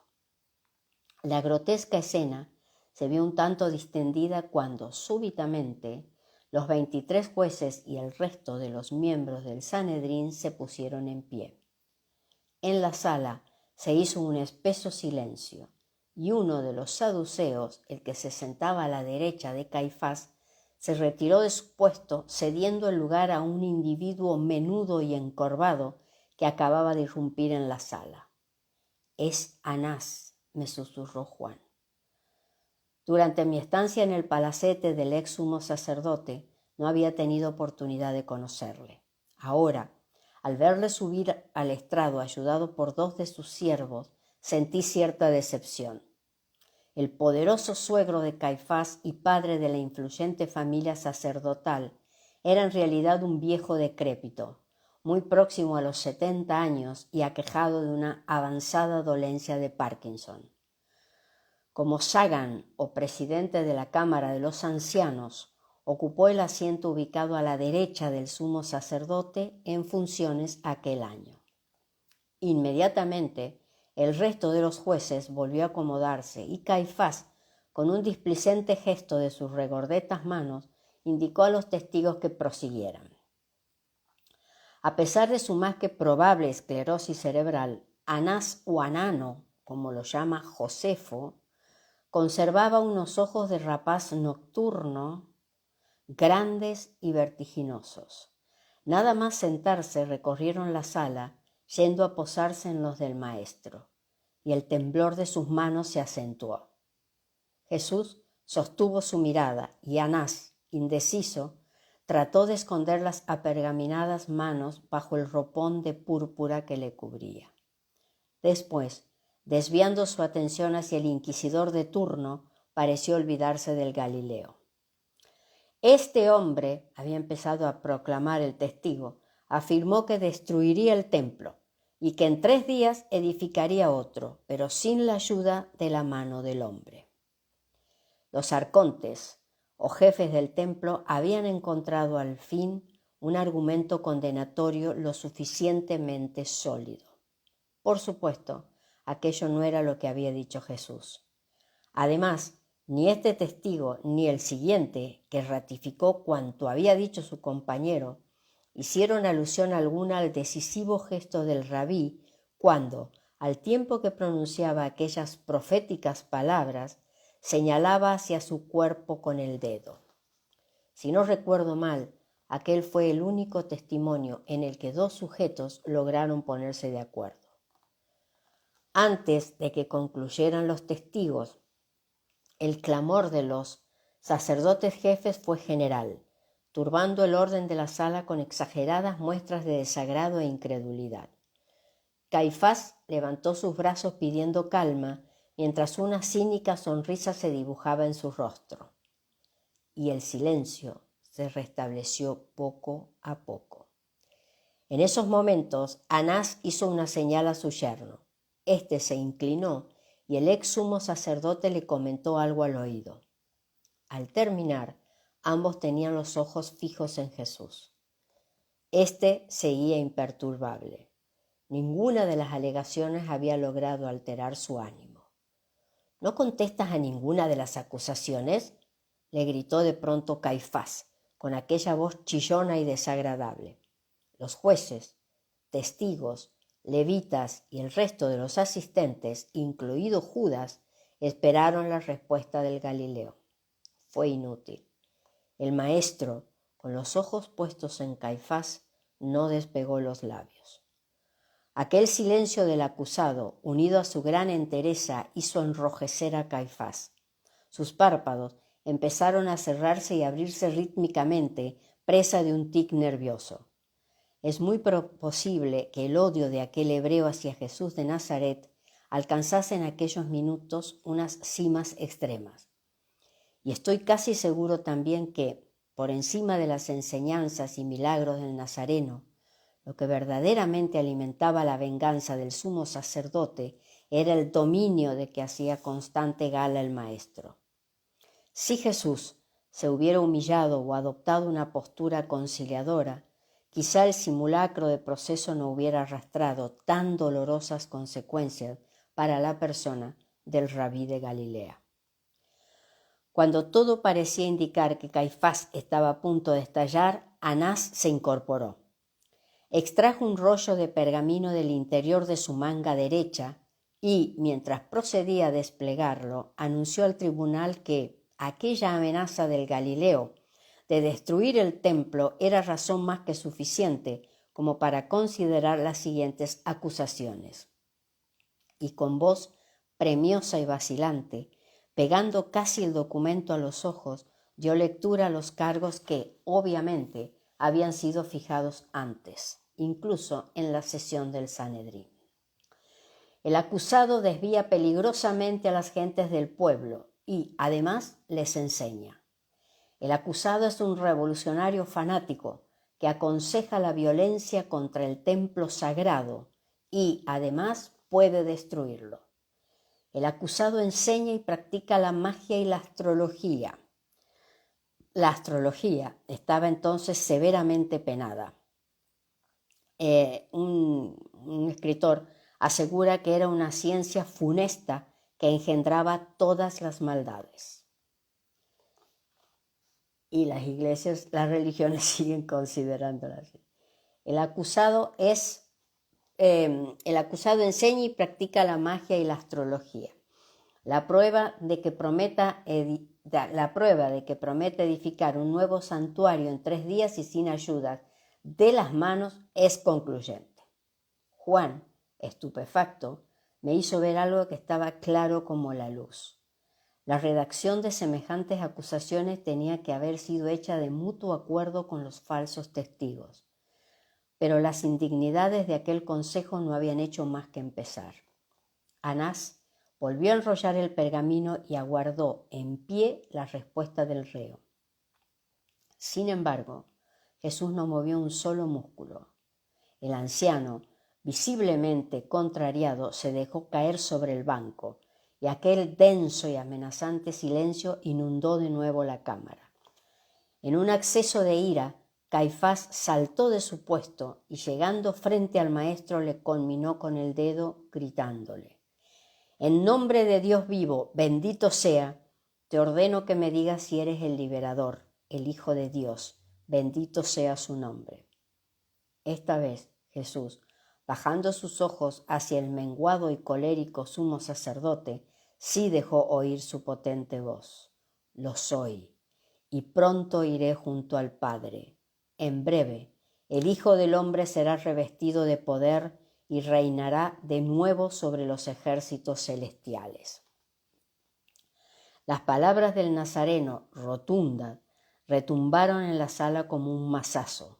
La grotesca escena se vio un tanto distendida cuando súbitamente los 23 jueces y el resto de los miembros del Sanedrín se pusieron en pie. En la sala se hizo un espeso silencio y uno de los saduceos, el que se sentaba a la derecha de Caifás, se retiró de su puesto, cediendo el lugar a un individuo menudo y encorvado que acababa de irrumpir en la sala. «Es Anás», me susurró Juan. Durante mi estancia en el palacete del ex sumo sacerdote, no había tenido oportunidad de conocerle. Ahora, al verle subir al estrado ayudado por 2 de sus siervos, sentí cierta decepción. El poderoso suegro de Caifás y padre de la influyente familia sacerdotal era en realidad un viejo decrépito, muy próximo a los 70 años y aquejado de una avanzada dolencia de Parkinson. Como Sagan, o presidente de la Cámara de los Ancianos, ocupó el asiento ubicado a la derecha del sumo sacerdote en funciones aquel año. Inmediatamente, el resto de los jueces volvió a acomodarse y Caifás, con un displicente gesto de sus regordetas manos, indicó a los testigos que prosiguieran. A pesar de su más que probable esclerosis cerebral, Anás o Anano, como lo llama Josefo, conservaba unos ojos de rapaz nocturno, grandes y vertiginosos. Nada más sentarse recorrieron la sala, yendo a posarse en los del maestro, y el temblor de sus manos se acentuó. Jesús sostuvo su mirada y Anás, indeciso, trató de esconder las apergaminadas manos bajo el ropón de púrpura que le cubría. Después, desviando su atención hacia el inquisidor de turno, pareció olvidarse del Galileo. Este hombre, había empezado a proclamar el testigo, afirmó que destruiría el templo y que en 3 días edificaría otro, pero sin la ayuda de la mano del hombre. Los arcontes, o jefes del templo, habían encontrado al fin un argumento condenatorio lo suficientemente sólido. Por supuesto, aquello no era lo que había dicho Jesús. Además, ni este testigo ni el siguiente, que ratificó cuanto había dicho su compañero, hicieron alusión alguna al decisivo gesto del rabí cuando, al tiempo que pronunciaba aquellas proféticas palabras, señalaba hacia su cuerpo con el dedo. Si no recuerdo mal, aquel fue el único testimonio en el que 2 sujetos lograron ponerse de acuerdo. Antes de que concluyeran los testigos, el clamor de los sacerdotes jefes fue general, turbando el orden de la sala con exageradas muestras de desagrado e incredulidad. Caifás levantó sus brazos pidiendo calma, mientras una cínica sonrisa se dibujaba en su rostro. Y el silencio se restableció poco a poco. En esos momentos, Anás hizo una señal a su yerno. Este se inclinó y el ex sumo sacerdote le comentó algo al oído. Al terminar, ambos tenían los ojos fijos en Jesús. Este seguía imperturbable. Ninguna de las alegaciones había logrado alterar su ánimo. ¿No contestas a ninguna de las acusaciones?, le gritó de pronto Caifás, con aquella voz chillona y desagradable. Los jueces, testigos, levitas y el resto de los asistentes, incluido Judas, esperaron la respuesta del Galileo. Fue inútil. El maestro, con los ojos puestos en Caifás, no despegó los labios. Aquel silencio del acusado, unido a su gran entereza, hizo enrojecer a Caifás. Sus párpados empezaron a cerrarse y abrirse rítmicamente, presa de un tic nervioso. Es muy posible que el odio de aquel hebreo hacia Jesús de Nazaret alcanzase en aquellos minutos unas cimas extremas. Y estoy casi seguro también que, por encima de las enseñanzas y milagros del Nazareno, lo que verdaderamente alimentaba la venganza del sumo sacerdote era el dominio de que hacía constante gala el maestro. Si Jesús se hubiera humillado o adoptado una postura conciliadora, quizá el simulacro de proceso no hubiera arrastrado tan dolorosas consecuencias para la persona del rabí de Galilea. Cuando todo parecía indicar que Caifás estaba a punto de estallar, Anás se incorporó. Extrajo un rollo de pergamino del interior de su manga derecha y, mientras procedía a desplegarlo, anunció al tribunal que aquella amenaza del Galileo de destruir el templo era razón más que suficiente como para considerar las siguientes acusaciones. Y con voz premiosa y vacilante, pegando casi el documento a los ojos, dio lectura a los cargos que, obviamente, habían sido fijados antes, incluso en la sesión del Sanedrín. El acusado desvía peligrosamente a las gentes del pueblo y, además, les enseña. El acusado es un revolucionario fanático que aconseja la violencia contra el templo sagrado y, además, puede destruirlo. El acusado enseña y practica la magia y la astrología. La astrología estaba entonces severamente penada. Un escritor asegura que era una ciencia funesta que engendraba todas las maldades. Y las iglesias, las religiones siguen considerándola así. El acusado enseña y practica la magia y la astrología. La prueba de que promete edificar un nuevo santuario en 3 días y sin ayuda de las manos es concluyente. Juan, estupefacto, me hizo ver algo que estaba claro como la luz. La redacción de semejantes acusaciones tenía que haber sido hecha de mutuo acuerdo con los falsos testigos. Pero las indignidades de aquel consejo no habían hecho más que empezar. Anás volvió a enrollar el pergamino y aguardó en pie la respuesta del reo. Sin embargo, Jesús no movió un solo músculo. El anciano, visiblemente contrariado, se dejó caer sobre el banco y aquel denso y amenazante silencio inundó de nuevo la cámara. En un acceso de ira, Caifás saltó de su puesto y llegando frente al maestro le conminó con el dedo, gritándole: «En nombre de Dios vivo, bendito sea, te ordeno que me digas si eres el liberador, el Hijo de Dios, bendito sea su nombre». Esta vez Jesús, bajando sus ojos hacia el menguado y colérico sumo sacerdote, sí dejó oír su potente voz: «Lo soy, y pronto iré junto al Padre. En breve, el Hijo del Hombre será revestido de poder y reinará de nuevo sobre los ejércitos celestiales». Las palabras del Nazareno, rotundas, retumbaron en la sala como un mazazo.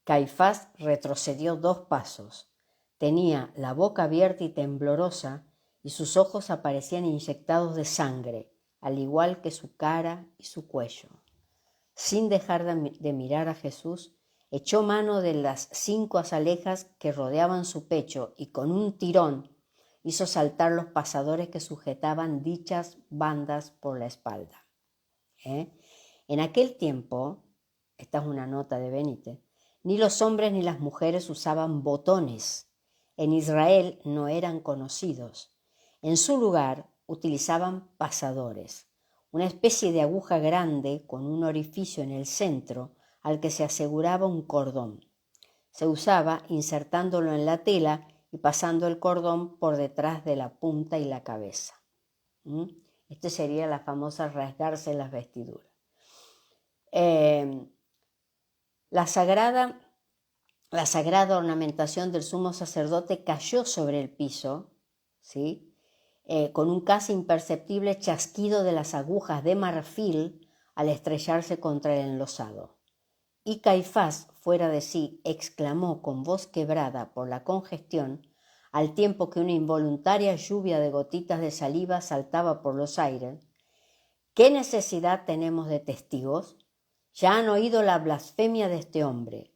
Caifás retrocedió 2 pasos. Tenía la boca abierta y temblorosa, y sus ojos aparecían inyectados de sangre, al igual que su cara y su cuello. Sin dejar de mirar a Jesús, echó mano de las 5 azalejas que rodeaban su pecho y con un tirón hizo saltar los pasadores que sujetaban dichas bandas por la espalda. En aquel tiempo, esta es una nota de Benítez, ni los hombres ni las mujeres usaban botones. En Israel no eran conocidos. En su lugar utilizaban pasadores, una especie de aguja grande con un orificio en el centro al que se aseguraba un cordón. Se usaba insertándolo en la tela y pasando el cordón por detrás de la punta y la cabeza. Esto sería la famosa rasgarse las vestiduras. La sagrada ornamentación del sumo sacerdote cayó sobre el piso, ¿sí? Con un casi imperceptible chasquido de las agujas de marfil al estrellarse contra el enlosado. Y Caifás, fuera de sí, exclamó con voz quebrada por la congestión, al tiempo que una involuntaria lluvia de gotitas de saliva saltaba por los aires: «¿Qué necesidad tenemos de testigos? Ya han oído la blasfemia de este hombre.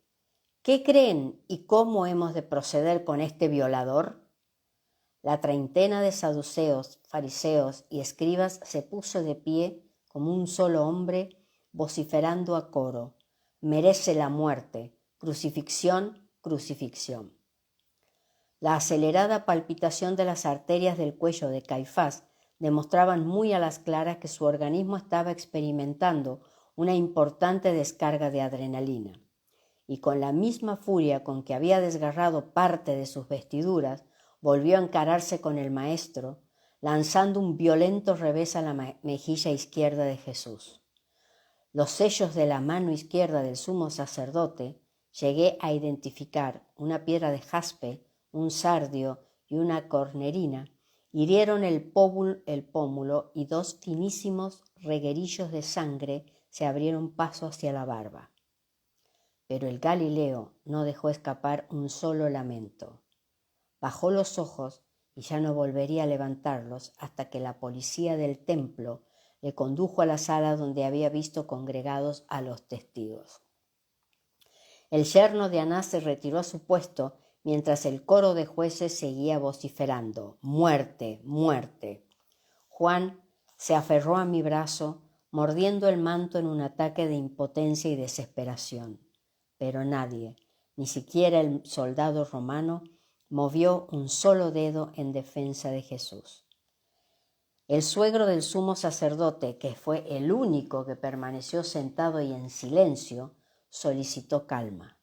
¿Qué creen y cómo hemos de proceder con este violador?» La treintena de saduceos, fariseos y escribas se puso de pie como un solo hombre, vociferando a coro: «Merece la muerte, crucifixión, crucifixión». La acelerada palpitación de las arterias del cuello de Caifás demostraban muy a las claras que su organismo estaba experimentando una importante descarga de adrenalina, y con la misma furia con que había desgarrado parte de sus vestiduras, volvió a encararse con el maestro, lanzando un violento revés a la mejilla izquierda de Jesús. Los sellos de la mano izquierda del sumo sacerdote llegué a identificar una piedra de jaspe, un sardio y una cornerina, hirieron el pómulo y dos finísimos reguerillos de sangre se abrieron paso hacia la barba. Pero el Galileo no dejó escapar un solo lamento. Bajó los ojos y ya no volvería a levantarlos hasta que la policía del templo le condujo a la sala donde había visto congregados a los testigos. El yerno de Anás se retiró a su puesto mientras el coro de jueces seguía vociferando: «¡Muerte, muerte!». Juan se aferró a mi brazo, mordiendo el manto en un ataque de impotencia y desesperación. Pero nadie, ni siquiera el soldado romano, movió un solo dedo en defensa de Jesús. El suegro del sumo sacerdote, que fue el único que permaneció sentado y en silencio, solicitó calma.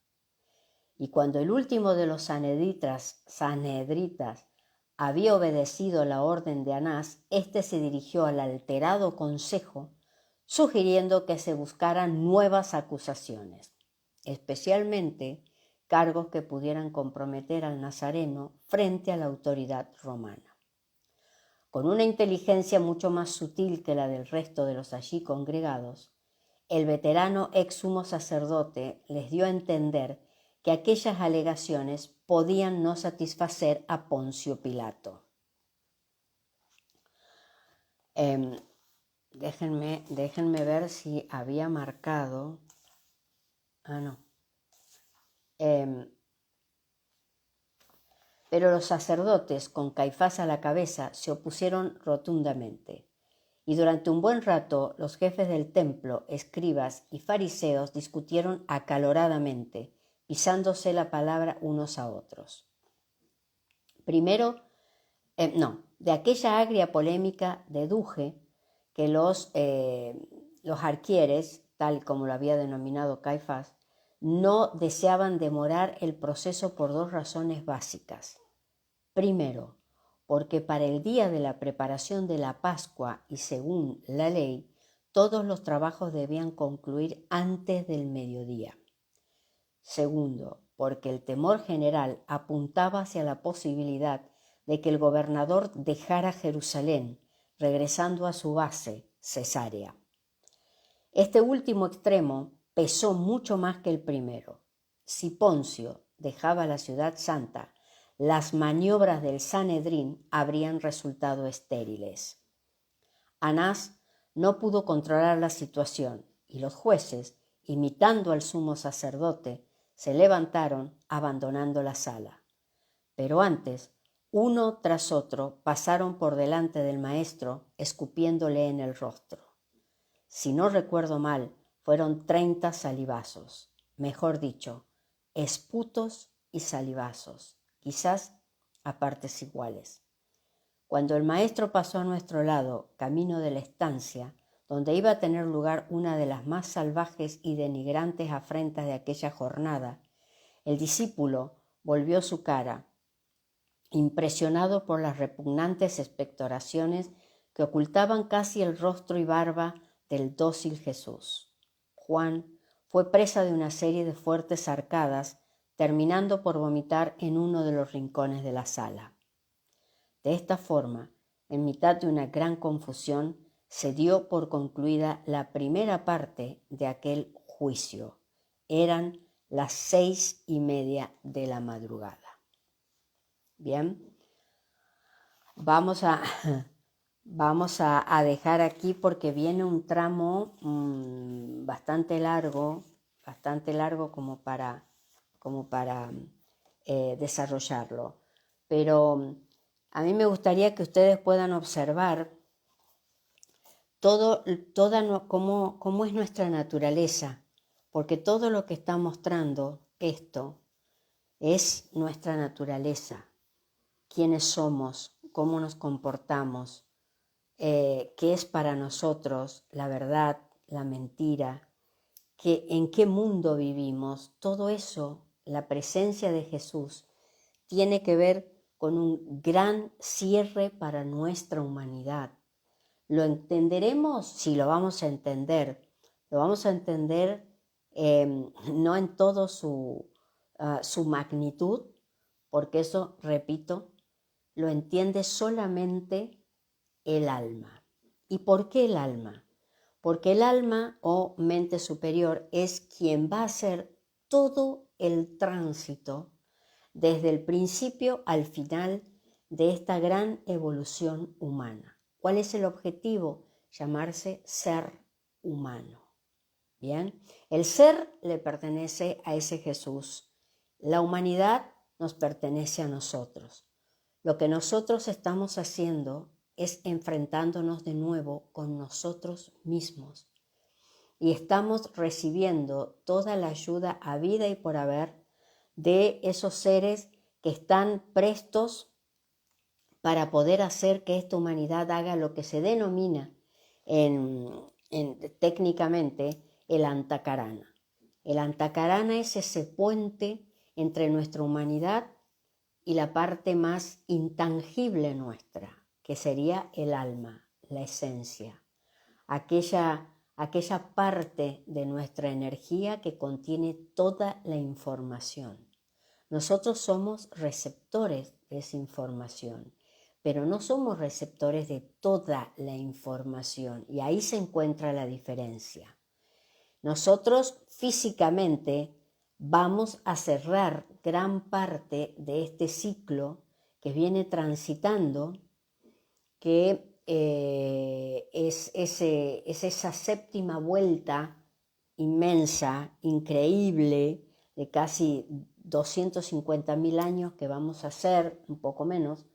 Y cuando el último de los sanhedritas había obedecido la orden de Anás, éste se dirigió al alterado consejo, sugiriendo que se buscaran nuevas acusaciones, especialmente cargos que pudieran comprometer al nazareno frente a la autoridad romana. Con una inteligencia mucho más sutil que la del resto de los allí congregados, el veterano ex sumo sacerdote les dio a entender que aquellas alegaciones podían no satisfacer a Poncio Pilato. Déjenme ver si había marcado. No. Pero los sacerdotes, con Caifás a la cabeza, se opusieron rotundamente. Y durante un buen rato los jefes del templo, escribas y fariseos discutieron acaloradamente, pisándose la palabra unos a otros. De aquella agria polémica deduje que los arquieres, tal como lo había denominado Caifás, no deseaban demorar el proceso por dos razones básicas. Primero, porque para el día de la preparación de la Pascua y según la ley, todos los trabajos debían concluir antes del mediodía. Segundo, porque el temor general apuntaba hacia la posibilidad de que el gobernador dejara Jerusalén, regresando a su base, Cesarea. Este último extremo pesó mucho más que el primero. Si Poncio dejaba la ciudad santa, las maniobras del Sanedrín habrían resultado estériles. Anás no pudo controlar la situación y los jueces, imitando al sumo sacerdote, se levantaron abandonando la sala. Pero antes, uno tras otro pasaron por delante del maestro escupiéndole en el rostro. Si no recuerdo mal, fueron 30 salivazos, mejor dicho, esputos y salivazos, quizás a partes iguales. Cuando el maestro pasó a nuestro lado, camino de la estancia, donde iba a tener lugar una de las más salvajes y denigrantes afrentas de aquella jornada, el discípulo volvió su cara, impresionado por las repugnantes expectoraciones que ocultaban casi el rostro y barba del dócil Jesús. Juan fue presa de una serie de fuertes arcadas, terminando por vomitar en uno de los rincones de la sala. De esta forma, en mitad de una gran confusión, se dio por concluida la primera parte de aquel juicio. Eran las 6:30 de la madrugada. Bien, vamos a dejar aquí porque viene un tramo bastante largo como para desarrollarlo. Pero a mí me gustaría que ustedes puedan observar cómo es nuestra naturaleza, porque todo lo que está mostrando esto es nuestra naturaleza, quiénes somos, cómo nos comportamos, qué es para nosotros la verdad, la mentira, en qué mundo vivimos, todo eso, la presencia de Jesús, tiene que ver con un gran cierre para nuestra humanidad. ¿Lo entenderemos? Sí, lo vamos a entender. Lo vamos a entender no en todo su magnitud, porque eso, repito, lo entiende solamente el alma. ¿Y por qué el alma? Porque el alma o mente superior es quien va a hacer todo el tránsito desde el principio al final de esta gran evolución humana. ¿Cuál es el objetivo? Llamarse ser humano. Bien, el ser le pertenece a ese Jesús. La humanidad nos pertenece a nosotros. Lo que nosotros estamos haciendo es enfrentándonos de nuevo con nosotros mismos. Y estamos recibiendo toda la ayuda habida y por haber de esos seres que están prestos para poder hacer que esta humanidad haga lo que se denomina técnicamente el Antakarana. El Antakarana es ese puente entre nuestra humanidad y la parte más intangible nuestra, que sería el alma, la esencia, aquella parte de nuestra energía que contiene toda la información. Nosotros somos receptores de esa información, pero no somos receptores de toda la información, y ahí se encuentra la diferencia. Nosotros físicamente vamos a cerrar gran parte de este ciclo que viene transitando, que es esa séptima vuelta inmensa, increíble, de casi 250.000 años que vamos a hacer, un poco menos,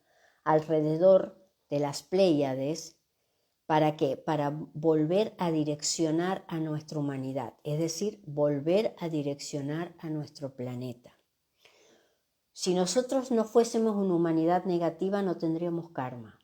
alrededor de las Pléyades. ¿Para qué? Para volver a direccionar a nuestra humanidad, es decir, volver a direccionar a nuestro planeta. Si nosotros no fuésemos una humanidad negativa, no tendríamos karma.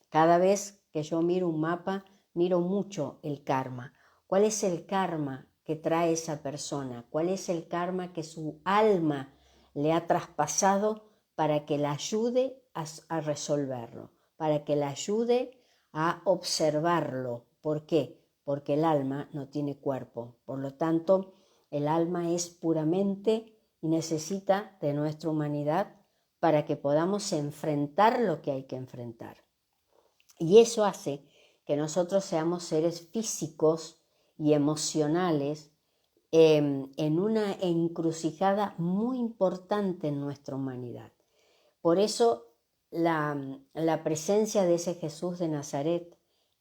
Cada vez que yo miro un mapa, miro mucho el karma. ¿Cuál es el karma que trae esa persona? ¿Cuál es el karma que su alma le ha traspasado para que la ayude a resolverlo? Para que la ayude a observarlo. ¿Por qué? Porque el alma no tiene cuerpo. Por lo tanto, el alma es puramente y necesita de nuestra humanidad para que podamos enfrentar lo que hay que enfrentar. Y eso hace que nosotros seamos seres físicos y emocionales en una encrucijada muy importante en nuestra humanidad. Por eso la presencia de ese Jesús de Nazaret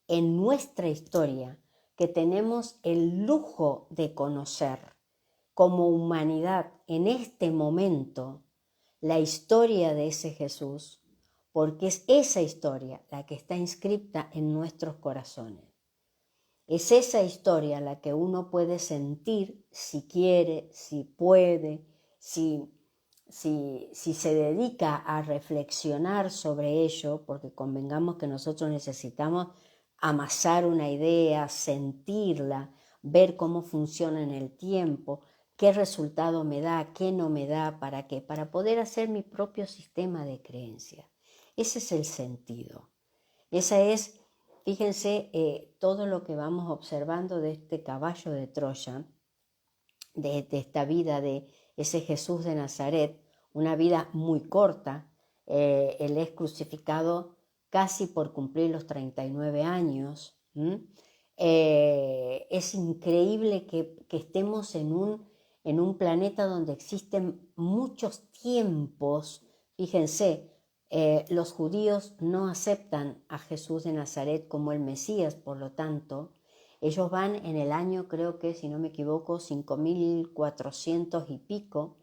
en nuestra historia, que tenemos el lujo de conocer como humanidad en este momento, la historia de ese Jesús, porque es esa historia la que está inscripta en nuestros corazones. Es esa historia la que uno puede sentir si quiere, si puede, si se dedica a reflexionar sobre ello, porque convengamos que nosotros necesitamos amasar una idea, sentirla, ver cómo funciona en el tiempo, qué resultado me da, qué no me da, ¿para qué? Para poder hacer mi propio sistema de creencias. Ese es el sentido. Esa es, fíjense, todo lo que vamos observando de este caballo de Troya, de esta vida de ese Jesús de Nazaret, una vida muy corta. Él es crucificado casi por cumplir los 39 años. Es increíble que estemos en un planeta donde existen muchos tiempos. Fíjense, los judíos no aceptan a Jesús de Nazaret como el Mesías, por lo tanto, ellos van en el año, creo que, si no me equivoco, 5.400 y pico,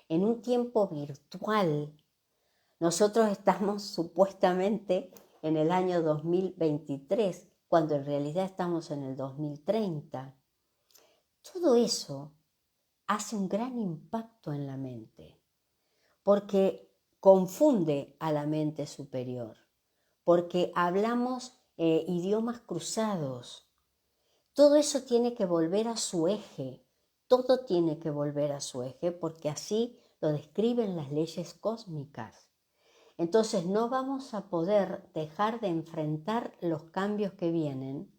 en un tiempo virtual. Nosotros estamos supuestamente en el año 2023, cuando en realidad estamos en el 2030. Todo eso hace un gran impacto en la mente, porque confunde a la mente superior, porque hablamos idiomas cruzados. Todo eso tiene que volver a su eje, todo tiene que volver a su eje porque así lo describen las leyes cósmicas. Entonces no vamos a poder dejar de enfrentar los cambios que vienen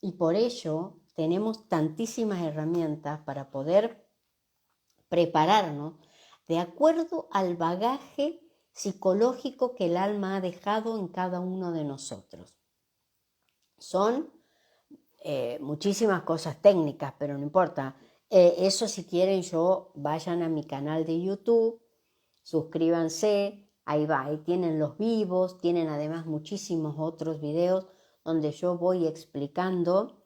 y por ello tenemos tantísimas herramientas para poder prepararnos de acuerdo al bagaje psicológico que el alma ha dejado en cada uno de nosotros. Son muchísimas cosas técnicas, pero no importa. Eso si quieren vayan a mi canal de YouTube, suscríbanse, ahí va, ahí tienen los vivos, tienen además muchísimos otros videos donde yo voy explicando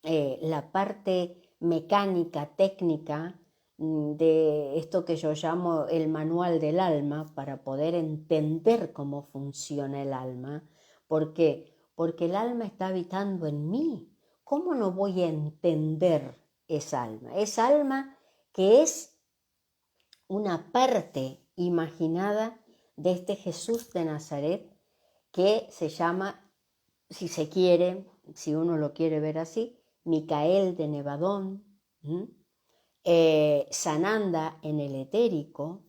la parte mecánica, técnica de esto que yo llamo el manual del alma para poder entender cómo funciona el alma. ¿Por qué? Porque el alma está habitando en mí. ¿Cómo no voy a entender esa alma? Esa alma que es una parte imaginada de este Jesús de Nazaret que se llama, si se quiere, si uno lo quiere ver así, Micael de Nevadón, Sananda en el etérico,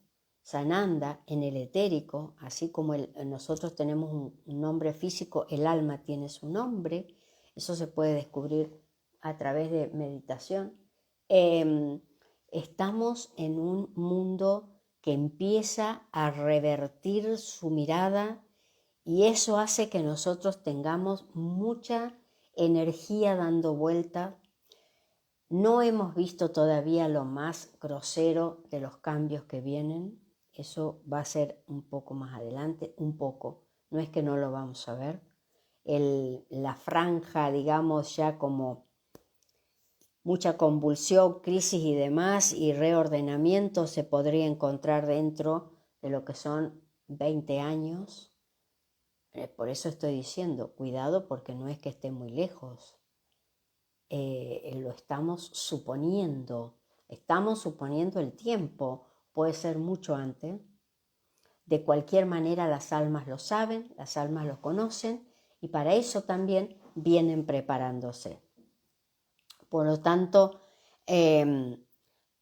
así como nosotros tenemos un nombre físico, el alma tiene su nombre, eso se puede descubrir a través de meditación. Estamos en un mundo que empieza a revertir su mirada y eso hace que nosotros tengamos mucha energía dando vuelta. No hemos visto todavía lo más grosero de los cambios que vienen. Eso va a ser un poco más adelante, un poco. No es que no lo vamos a ver. La franja, digamos, ya como mucha convulsión, crisis y demás, y reordenamiento se podría encontrar dentro de lo que son 20 años. Por eso estoy diciendo, cuidado porque no es que esté muy lejos. Lo estamos suponiendo el tiempo, puede ser mucho antes. De cualquier manera las almas lo saben, las almas lo conocen y para eso también vienen preparándose. Por lo tanto,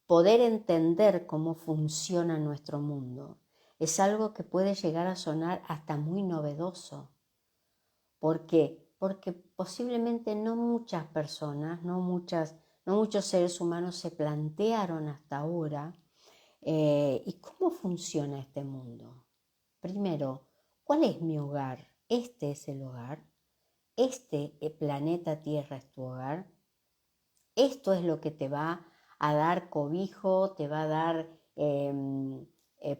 poder entender cómo funciona nuestro mundo es algo que puede llegar a sonar hasta muy novedoso. ¿Por qué? Porque posiblemente no muchas personas, no muchos seres humanos se plantearon hasta ahora ¿y cómo funciona este mundo? Primero, ¿cuál es mi hogar? ¿Este es el hogar? ¿Este planeta Tierra es tu hogar? Esto es lo que te va a dar cobijo, te va a dar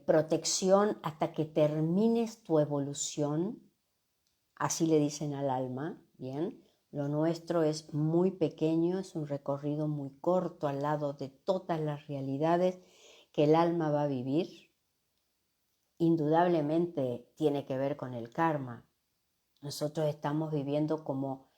protección hasta que termines tu evolución. Así le dicen al alma, ¿bien? Lo nuestro es muy pequeño, es un recorrido muy corto al lado de todas las realidades que el alma va a vivir. Indudablemente tiene que ver con el karma. Nosotros estamos viviendo como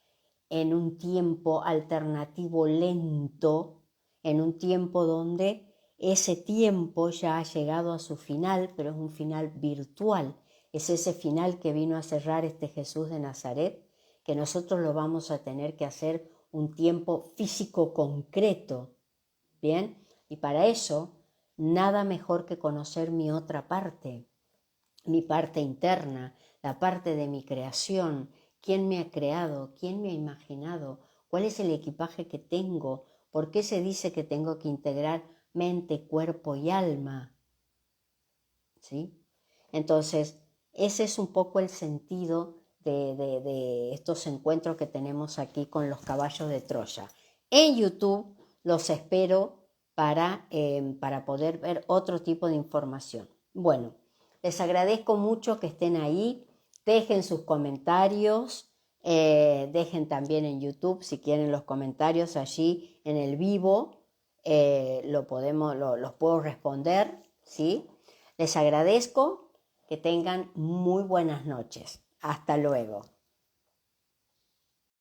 en un tiempo alternativo lento, en un tiempo donde ese tiempo ya ha llegado a su final, pero es un final virtual. Es ese final que vino a cerrar este Jesús de Nazaret, que nosotros lo vamos a tener que hacer un tiempo físico concreto, ¿bien? Y para eso, nada mejor que conocer mi otra parte, mi parte interna, la parte de mi creación, quién me ha creado, quién me ha imaginado, cuál es el equipaje que tengo, por qué se dice que tengo que integrar mente, cuerpo y alma. ¿Sí? Entonces, ese es un poco el sentido de estos encuentros que tenemos aquí con los caballos de Troya. En YouTube los espero para poder ver otro tipo de información. Bueno, les agradezco mucho que estén ahí, dejen sus comentarios, dejen también en YouTube si quieren los comentarios allí en el vivo, los puedo responder, ¿sí? Les agradezco, que tengan muy buenas noches. Hasta luego.